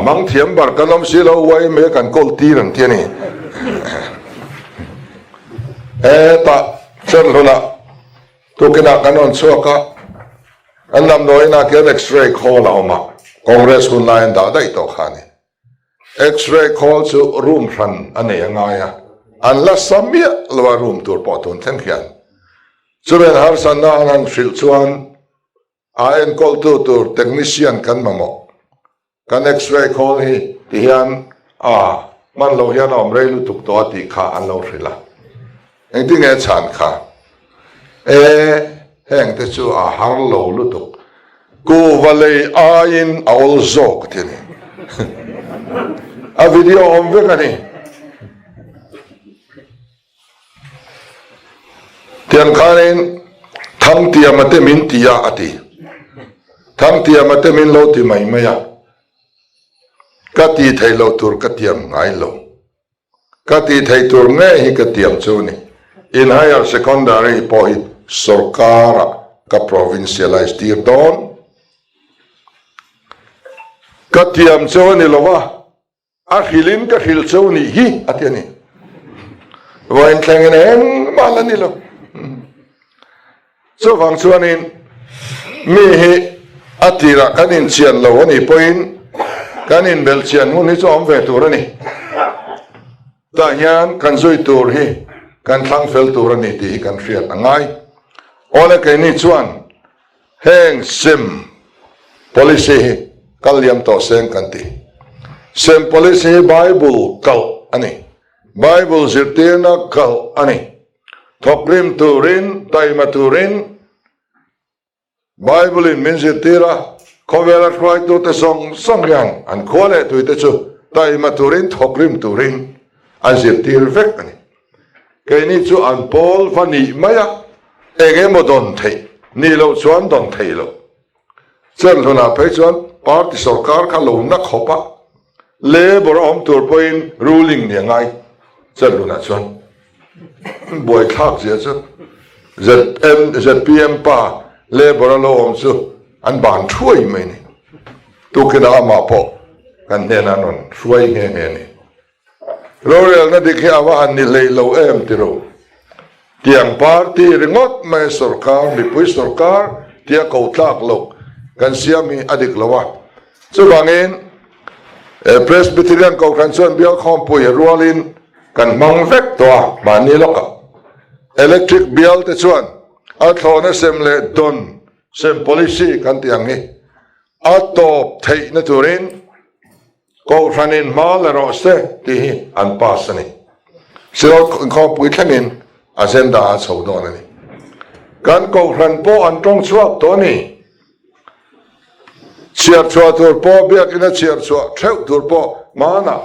มังเทียมบาร์กันน้ำสิเราไว้เมื่อกันกอลตีนั่นที่นี่ตาเช่นละตุกินักกันนอนชัวกะอันนำโดยนักเรียนเอ็กซเรย์คอลเอามาคอนเกรสคุณไลน์ด่าได้ต่อขานี่เอ็กซเรย์คอลสู่รูมรันอันนี้ยังไงอันละสามีลว่ารูมตัวปอตุนเทนเขียนส่วนหาร์สันนานันฟิลชวนอาเอ็นคอลตัวเทคนิชเชียนกันมาหมดกันเอ็กซเรย์คอลฮีที่ยันมันเราเห็นอมเรลุตุกตัวตีขาอันเราสิละเองที่เงี้ยฉันขาแห่งที่จู่หาร์โลลุตุกกูว่าเลยอินเอาโซกที่นี่วิดีโออมเวกันนี่เทียนขานินทั้งเตียมาเตมินตียาอติทั้งเตียมาเตมินโลติไม่ไม่ยากก็ตีไทยโลตุรกเตียมไงโลก็ตีไทยตุรเงี้ยฮิกเตียมจูนี่อินไฮอาร์เซคันดารีพอฮิสุรการะกับ provincialize ตีดอนก็เตียมจูนี่โลว่าอาฮิลินก็ฮิลจูนี่ฮิอัตยานี่วันแข่งเองมาแล้วนี่โลส่วนฝั่งส่วนนี้มีฮิอัติระกันอินเชียนโลวันนี้พอยน์กันอินเบลเชียนวันนี้จะอมเวตัวนี่แต่ยังกันช่วยตัวฮีกันทั้งเฟลตัวนี่ที่กันเรียนง่ายโอ้แล้วกันนี่ชวนแห่งซิม policy กัลยามต่อเสียงกันที่ซิม policy Bible กัลอันนี้ Bible สิทธินักกัลอันนี้ทอกริมตูรินไตมาตูริน Bible มินสิทธิระเขาเวลาใครตัวจะส่งอย่างอันข้อเลยตัวจะชูไตมาตูรินทอกริมตูรินอันสิทธิเรฟกอันนี้แค่นี้ชูอันพอลฟันนี่ไม่อะเองไม่โดนเทนี่เราชวนโดนเทเราเช่นเราหน้าไปชวนพาร์ติสรการข้าลงนักขบะเล่บรอมตัวพอยน์ ruling เนี่ยไงเช่นเราหน้าชวนบ่อยครั้งเสียชน ZPM ป้าเล่บรอมสุอันบานช่วยไหมนี่ตุกินามาพอกันเนี่ยนั่นช่วยเงี้ยนี่เราเรียนนั่นดิแค่ว่าอันนี้เลยเราติโรเตียงพาร์ตี้ริงดไม่สุรการมีผู้สุรการเตียเขาทักโลกกันเสียมีอดีตละว่าส่วนบางเองเพรสบิทเรียนเขาคันส่วนเบี้ยข้อมปุยรัวลินกันมังเวกตัวมานี่ละกันอิเล็กทริกเบี้ยแต่ส่วนอัตโนมัติเซมเลดอนเซม policy กันเตียงนี้อัตโตเทนตุรินก็ฟันินมาเลโรสเตที่อันปัสนี่สิ่งข้อปุยแค่นี้อาเซนดาสาวดอนนี่การก็ฟันโปอันตรงสวบตัวนี้เชียร์ชัวตัวโปเบียกินเชียร์ชัวเท่าตัวโปมานะ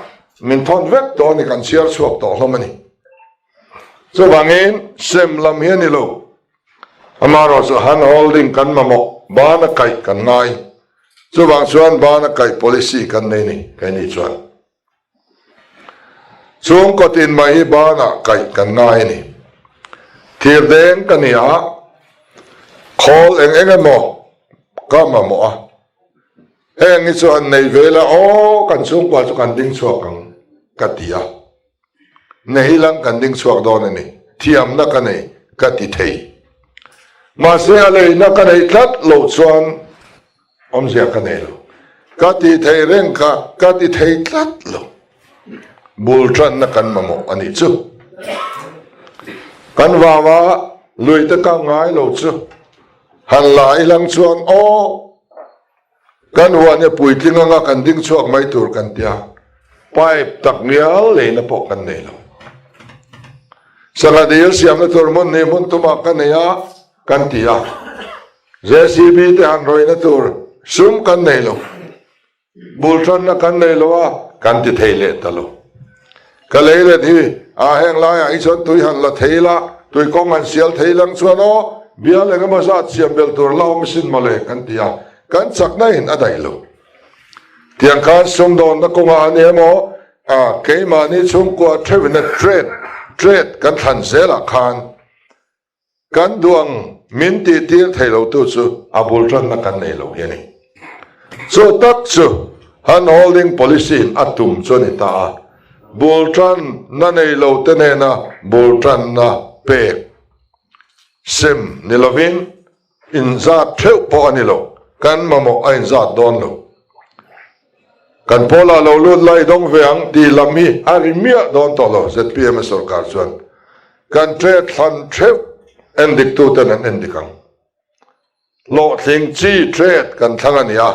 มินทอนเวกตัวนี้กันเชียร์ชัวตัวลมันนี่ส่วนบางเองเซมลำเฮียนี่ลูกอามาเราจะฮันโฮลดิ้งกันมาหมกบ้านไก่กันง่ายส่วนบางส่วนบ้านไก่ policy กันนี่แค่นี้ส่วนช่วงก็ตินมาให้บ้านไก่กันง่ายนี่ที่เด้งกันนี่ฮะ call เองหมกก็มาหมกเองนี่ส่วนในเวลาโอ้กันช่วงกว่าจะกันดิ้งช่วงกันกัดยาในหลังกันดิ้งช่วงโดนนี่เทียมนักกันนี่กัดที่มาเสียเลยนักกันนี่ทัดโหลดส่วนอมเสียกันนี่ลูกัดที่เร่งกัดที่ทัดโหลดบุลชันนักกันมาหมกอันนี้จู่กันว่าลุยตะกังง่ายโหลดจู่หันหลายหลังส่วนโอ้กันวันนี้ปุ๋ยทิ้งงากันดิ้งช่วงไม่ถูกกันเดียไปตักเงี้ยเลยนะพอกันเนี่ยเราสังเกตเสียงตัวมันเนี่ยมันตัวมากันเนี่ยกันเดียเจสีบีที่หันรอยนะตัวซุ่มกันเนี่ยเราบุลชันนะกันเนี่ยเราว่ากันที่เทเลตลอดก็เลยเลยที่แห่งลายไอ้ส่วนตัวหันละเทละตัวกองหันเสียเทลังส่วนโอ้เบี้ยเลยก็มาสัตเสียเบลตัวเราไม่สิ้นมาเลยกันเดีย kan chak na in adai lo tiang khan sum don na ko nga ne mo ke ma ni chung ko thevin na trade kan than zela khan kan duang min ti tir thailo tu chu abul ran na kan nei lo yani so tak chu han holding policy in atum choni ta bultran na nei lo te ne na bultran na pe sim nilovin in za theu po anilo kan mamo ain za don lo kan pola lo lut lai dong veang ti lami arimia don to lo zpm sarkar chuan kan trade than theu endik tu ten an endikang lo thing chi trade kan thangania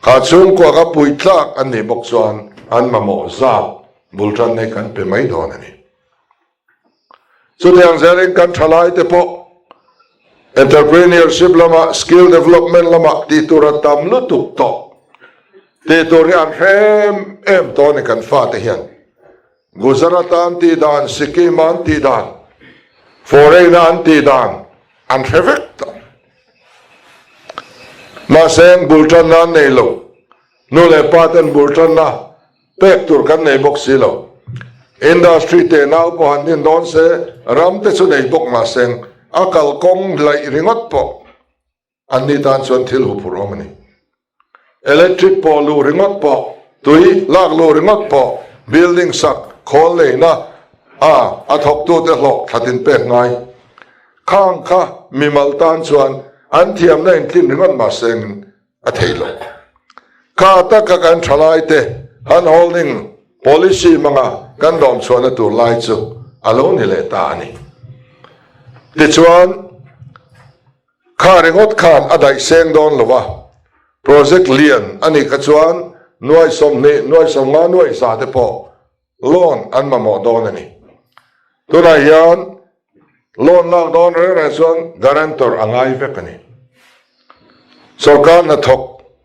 kha chung ko ka pui tlak an ni bok chuan an mamo za bultran nei kan pe mai don ani chu tiang zering kan thalai te po entrepreneurship lama skill development lama ti tura tam lu tuk to ti turi an em to ne kan fa te hian Gujaratan ti dan Sikkim an ti dan foreign an ti dan an hevek to ma seng bultran na nei lo nu le paten bultran na pek tur kan nei bok si lo industry te nau po han din don se ram te chu nei bok ma seng akal kong lai ringot po an ni dan chuan thil hu phur omani electric po lu ringot po tui lak lu ringot po building sak khol le na a thok tu te hlok thatin pek ngai khang kha mimal tan chuan an thiam na in thin ringot ma seng a theilo kha ta ka kan thalai te han holding policy manga kan dom chuan a tur lai chu alo ni le ta ani ti chuan kha ringot khan adai seng don lova project lian ani ka chuan nuai som nga nuai sa te po loan an mamo don ani tuna hian loan lak don re chuan guarantor angai vek ani sarkar na thok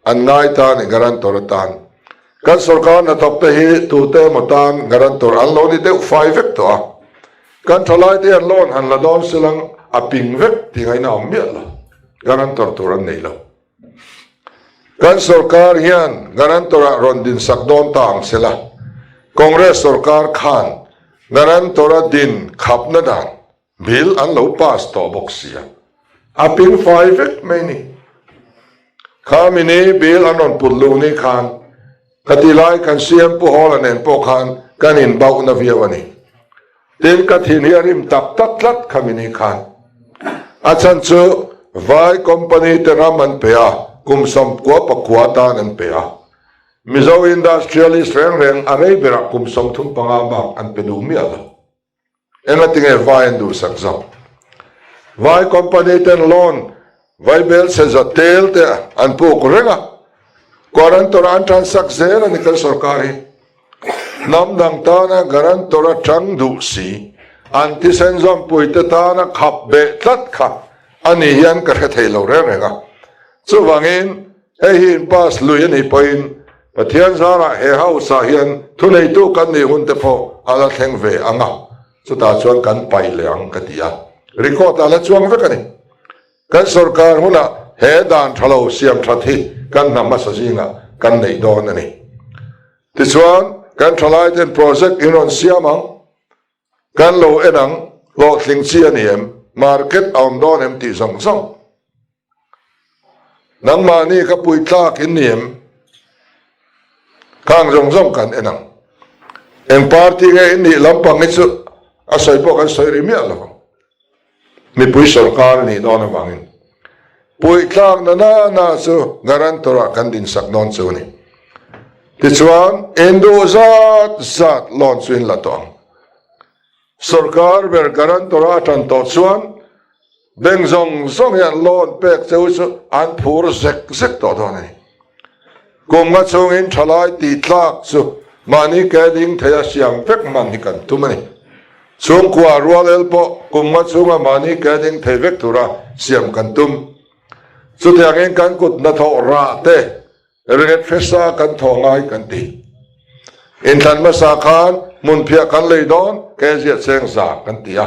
an ngai ta ni guarantor tan kan sarkar na thok te hi tu te motan guarantor an lo ni te 5 vek to a kan thalai te an loan han la don silang a ping vek ti ngai na mi la guarantor tur an nei lo kan sarkar hian guarantor ron din sak don tang sela congress sarkar khan guarantor din khap na dan bill an lo pass to boxia a ping 5 vek mai ni khamini bill anon pullu ni khan katilai kan siam pu holan en po khan kan in bau na viawani tin kathin hiarim tak tak lat khamini khan achan chu vai company te raman pea kumsam kwa pakwa ta nan pea mizo industrialist reng arei bera kumsam thum panga ba an pedu mi ala enga tinge vai ndu sakzam vai company ten loan vai bel se za tel te an pu kurenga guarantor an transak zer ani kan sarkari nam dang ta na guarantor chang du si anti senzom puite ta na khap be tlat kha ani hian ka the thei lo re nga chu wangin he hin pas luyan hi point pathian zara he hausa hian thunei tu kan ni hun te pho ala thleng ve anga chu ta chuan kan pai leang ka tia record ala chuang ve kani kan sarkar huna he dan thalo siam thathi kan nama sasinga kan nei don ani ti chuan kan thalai ten project inon siamang kan lo enang lo thling chi aniem market on don em ti song song nang mani ka pui tlak in niem kang jong jong kan enang en party ge in ni lampang chu asoi po kan soi ri mi ala mi pui sarkar ni don wangin pui tlak na chu guarantor kan din sak non chu ni ti chuan endo zat lon chuin la tong sarkar ber guarantor atan to chuan beng zong yan lon pek chu an phur zek to do ni kum nga chung in thalai ti tlak chu mani ke ding thaya siam pek man hi kan tumani chung kwa rual el po kum nga chunga mani ke ding thei vek tura siam kan tum chu tiangin kan kut na tho ra te ret fesa kan tho ngai kan ti in than ma sa khan mun phia kan lei don ke zia seng sa kan tia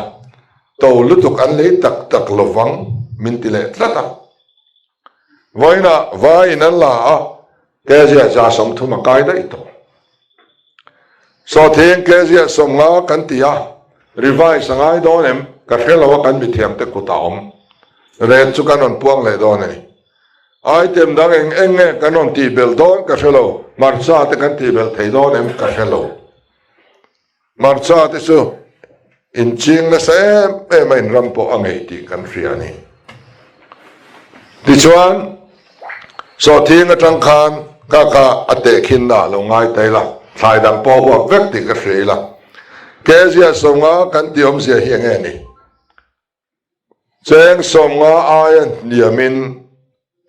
to lutuk an lei tak tak lovang min ti le tlata voi na vai nan la ke zia ja som thu ma kai dai to so thing ke zia som nga kan tia rivai sangai do nem ka khelo kan mi thiam te ku ta om ren chu kan on puang le do nei item dang eng kan on ti bel don ka khelo marcha te kan ti bel thei do nem ka khelo marcha te su in ching na se e main rampo angai ti kan ria ni ti chuan so thing atang khan ka ate khin na lo ngai tai la thai dang po wa vek ti ka ri la ke zia songa kan ti om zia hi nge ni cheng songa ayan niamin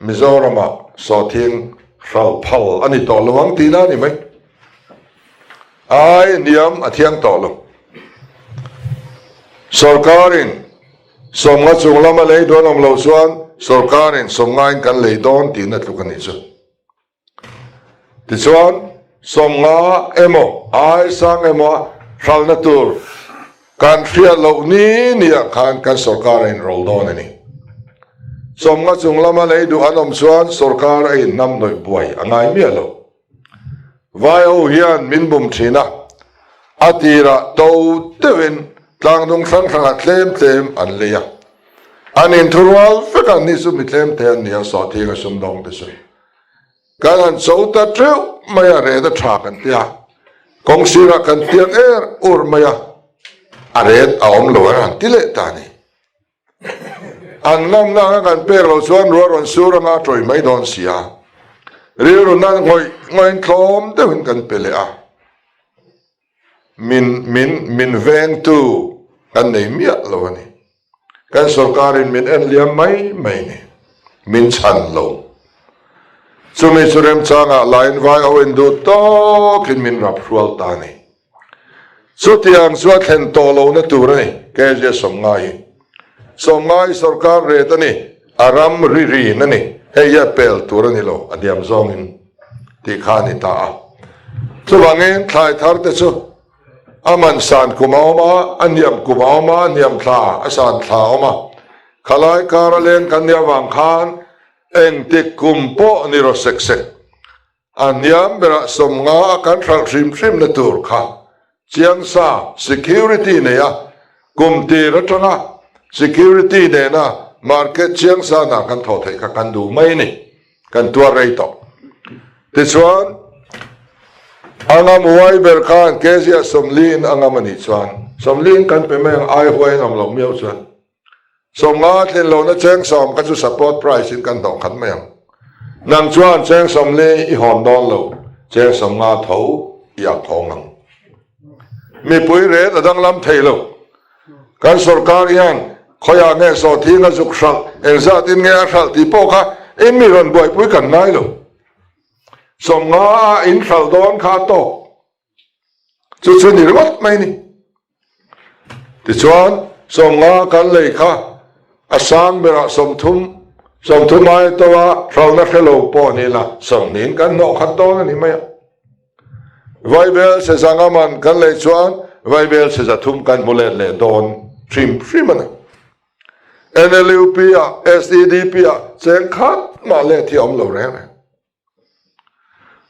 mizorama so thing phal phal ani to lawang ti na ni mai ai niam athiang to lo sarkarin somnga chunglama lei don om lo chuan sarkarin somnga in kan lei don ti na tlu kan ni chu ti chuan somnga emo ai sang emo hral na tur kan fia lo ni nia khan kan sarkarin rol don ani somnga chunglama lei du anom chuan sarkar ai nam noi buai angai mi lo vai ho hian min bum thina atira to tewin tlang dong sang sang tlem an leya anin thurwal fekan ni su mi tlem te an nia so thi ga sum dong te su kan an so ta treu maya re da tha kan tia kong sira kan tiang ur maya aret aom lo ran tile ta ni an nam na kan per lo chuan ron sura nga troi mai don sia riru nan ngoi thlom te hin kan pele a min veng tu kan nei mia lo ani kan sarkarin min en liam mai ni min chan lo chumi surem changa line vai o en du to kin min rap rual ta ni chu tiang chuwa thlen to lo na tur ni ke je som ngai sarkar re ta ni aram ri na ni he ya pel tur ni lo adiam zong in ti khani ta chu wangin thlai thar te chu aman san kumauma anyam kumauma niam thla asan thla oma khalai karalen kanya wang khan eng tik kumpo ni ro sek anyam bera somnga kan thal trim na tur kha chiang sa security ne ya kumti ratanga security ne na market chiang sa na kan tho thei ka kan du mai ni kan tua rei to ti chuan angam huai ber khan kezia somlin angam ani chuan somlin kan pe meng ai huai nam lo miau chuan somnga thlen lo na cheng som ka chu support price in kan dong khat meng nang chuan cheng somle i hon don lo cheng somnga tho ya khongang mi pui re adang lam thei lo kan sarkar yan khoya nge so thi nga juk shal elza tin nge shal ti po kha in mi ron boi pui kan ngai lo somnga in shal don kha to chu ni rat mai ni ti chuan somnga kan lei kha asang bera somthum mai to wa shal na khelo po ni la som nin kan no khat to ni mai vai bel se zangaman kan lei chuan vai bel se zathum kan mulet le don trim mana NLUP SEDP cheng khat ma le thi om lo re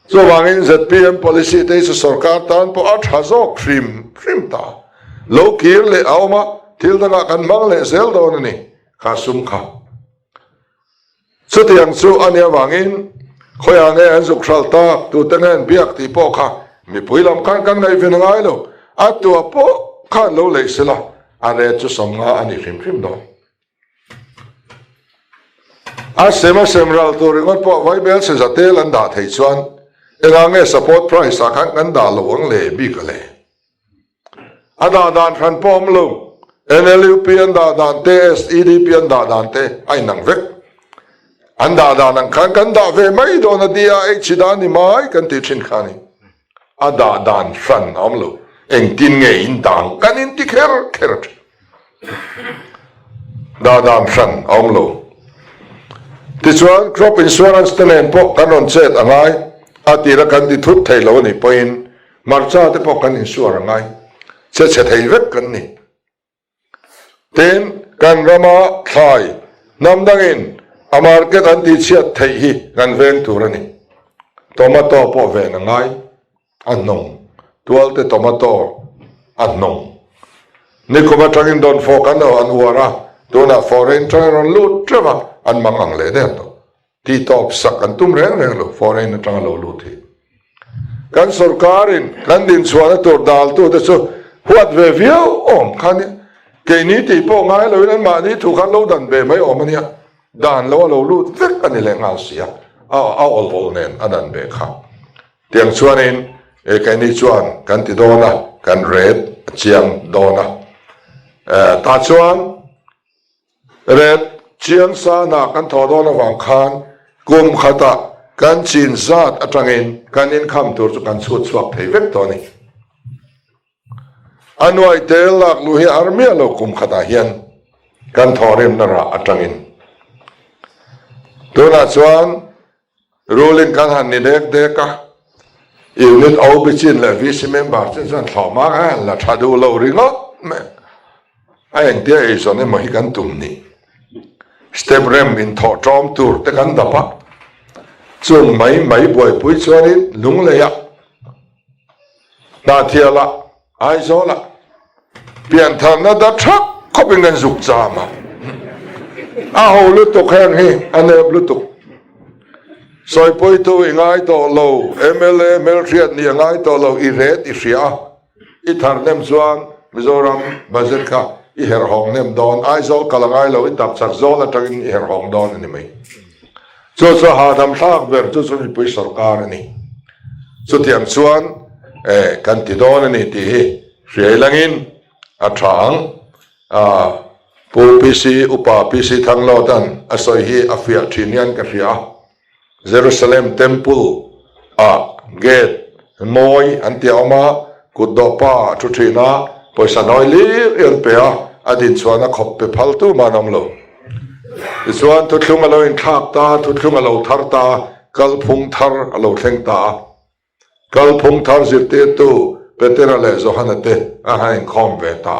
so wangin ZPM policy te su sarkar tan po at hazo trim ta lo kir le awma thil danga kan mang le sel don ni kha sum kha so tiang chu ania wangin khoya nge an zuk thal ta tu tengen biak ti po kha mi puilam kan ngai vin ngai lo atu po khan lo le sela are chu somnga ani hrim do a semral tu ringot po vai bel se zatel an da thei chuan engange support price a khan kan da lo ang le bi ka le ada dan khan pom lo NLUP an da dan te SEDP an da dan te ai nang vek an da dan ang khan kan da ve mai do na dia e chida ni mai kan ti thin khani ada dan san om lo eng tin nge in dang kan in ti kher da dan san om lo ti chuan crop insurance te nen po kan on chet angai atira kan ti thut thei lo ni point marcha te po kan insure angai che thei vek kan ni ten kan rama thai nam dangin market an ti chiat thei hi kan veng turani tomato po ve na ngai annong tualte tomato annong ni ko batangin don fo kan an wara dona foreign train lut treva an mangang le de to ti top sak an tum reng lo foreign tang lo lut hi kan sarkarin kan din suana tur dal tu de so huat ve view om kan ke ni ti po ngai lo nan ma ni thu kan lo dan be mai om ania dan lo lut vek an le ngal sia a ol nen adan be kha tiang chuanin e kai ni chuan kan ti dona kan red chiang dona ta chuan red chiang sa na kan tho dona wang khan kum khata kan chin zat atangin kan in kham tur chu kan chut chuak thei vek to ni anwai tel lak lu hi armia lo kum khata hian kan thorim na ra atangin dona chuan ruling kan han ni dek ka unit au bichin la vice member chen thoma ka la thadu lo ringo me ai dia is on mo hi kan tum ni step rem in tho trom tur te kan da pa chung mai boy pui chuanin lung le ya na thiala ai zo la pian thang na da thak khopin gan zuk chama a ho lu to khang hi ane lu to soi poi tu ngai to lo MLA meltriat ni ngai to lo I red I ria I thar nem chuan Mizoram budget ka I her hong nem don ai zo kalangai lo I tak chak zo la tangin I her hong don ni mai so ha dam thak ber chu ni pui sarkar ni so tiam chuan kan ti don ni ti riai langin a thang pu PC upa PC thang lo dan asoi hi afia thinian ka ria Jerusalem temple gate moi antiama kudopa thuthina poisa noili en pe adin chuana khop pe phaltu manam lo chuan tu thlung alo in thak ta tu thlung alo thar ta kal phung thar alo thleng ta kal phung thar zirte tu petera le zohanate a hain khom ve ta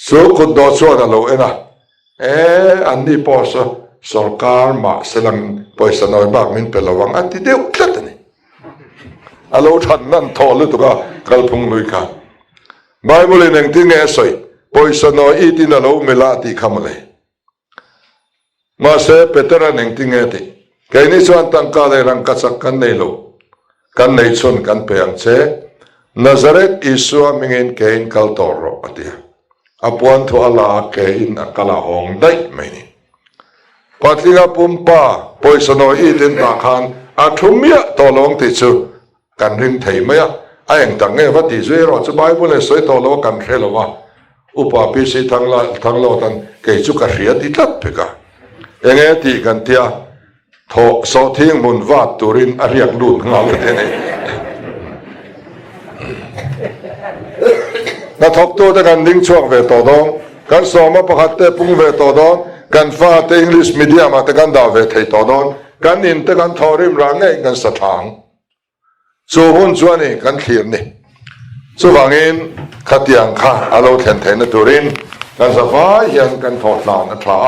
so kudo chuan alo ena anni posa sarkar ma selang poisa noi bak min pelawang ati deu tlatani alo than nan tholu tuka kalphung lui ka bible neng ti nge soi poisa noi itin alo mela ti khamale ma se petera neng ti nge ti kaini chuan tangka le rang ka chak kan nei lo kan nei chun kan peang che Nazareth Isua mingin kein kal toro atia apuan thu ala kein akala hong dai mai ni patlinga pumpa poisono itin ta khan athumia tolong ti chu kan ring thei maya aeng tang nge va ti zero chu bible soi tolo kan threlowa upa pc thanglo tan ke chu ka ria ti tat peka enge ti kan tia tho so thing mun wa turin ariak lut ngal te ne na thok to ta kan ding chuak ve to dong kan soma pakhat te pung ve to dong kan fa te English medium te kan da ve thei to don kan in te kan thorim rang ngai kan sa thang chu hun chuani kan thlir ni chu wangin khatiang kha alo then na turin kan sa fa hian kan thot lan a tha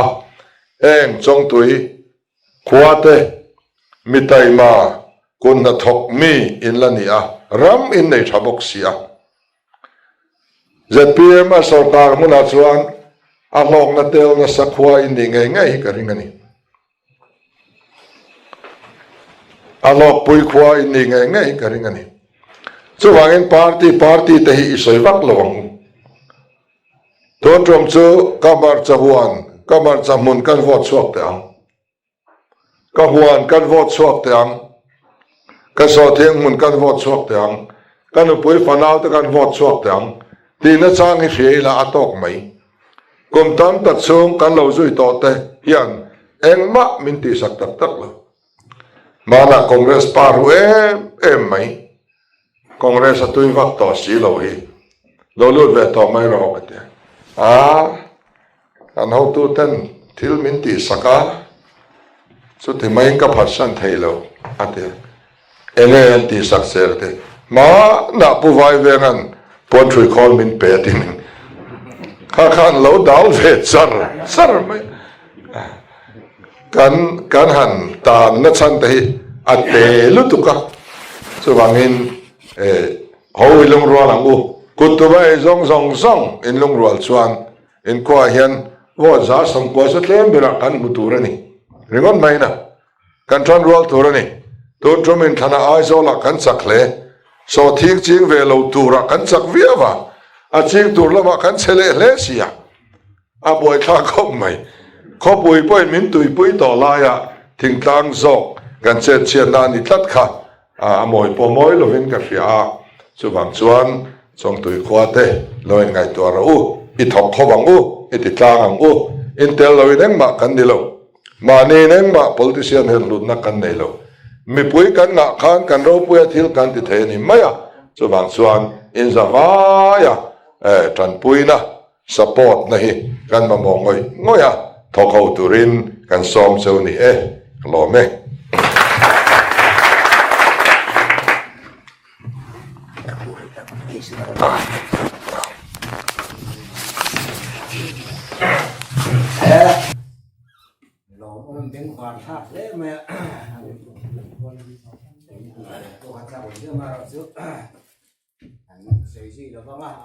eng chong tui khuate mitai ma kun na thok mi in la ni a ram in nei thabok sia ZPM a sarkar muna chuan alok na tel na sakwa indi ngai ka ringani alok pui khwa indi ngai ka ringani chu wangin party te hi isoi vak lawang ton trom chu kamar chahuan kamar chamun kan vote swak te ang ka huan kan vote swak te ang ka so theng mun kan vote swak te ang kan pui fanau te kan vote swak te ang ti na chang hi hreila atok mai kum tam tak chung kan lo zui to te hian engma min ti sak tak lo mana congress paru em mai congress atui vak to si lo hi lo lut ve to mai ro te an ho tu ten thil min ti saka chu ti mai ka phasan thei lo ate ene ti sak ser te ma na pu vai ve ngan pon thui khol min pe tin khan lo dal ve sar mai kan han ta na chan te ate lutuka so wangin ho ilung ro lang u kutuba e zong in lung ro chuan in kwa hian wo za sam ko sa tlem bira kan muturani ringon mai na kan tran ro turani to tromin thana ai zo la kan sakle so thik ching ve lo tura kan sak viawa a ching tur lama kan chele le sia a boy tha khom mai kho pui poi min tui pui to la ya thing tang zo kan che chian na ni tlat kha a moi po moi lo vin ka fia chu bang chuan chong tui khwa te loin ngai to ra u I thok kho bang u I ti tlang ang u in tel lo in ma kan ni lo ma ni neng ma politician hen lut na kan nei lo mi pui kan nga khan kan ro pui thil kan ti the ni maya chu bang chuan in zawaya tran pui na support na hi kan ma mong ngoya thok ho turin kan som so ni lo me Mình tiếng hoàn pháp đấy mẹ tôi hoàn pháp của nhưng mà trước anh xây gì đó vâng ạ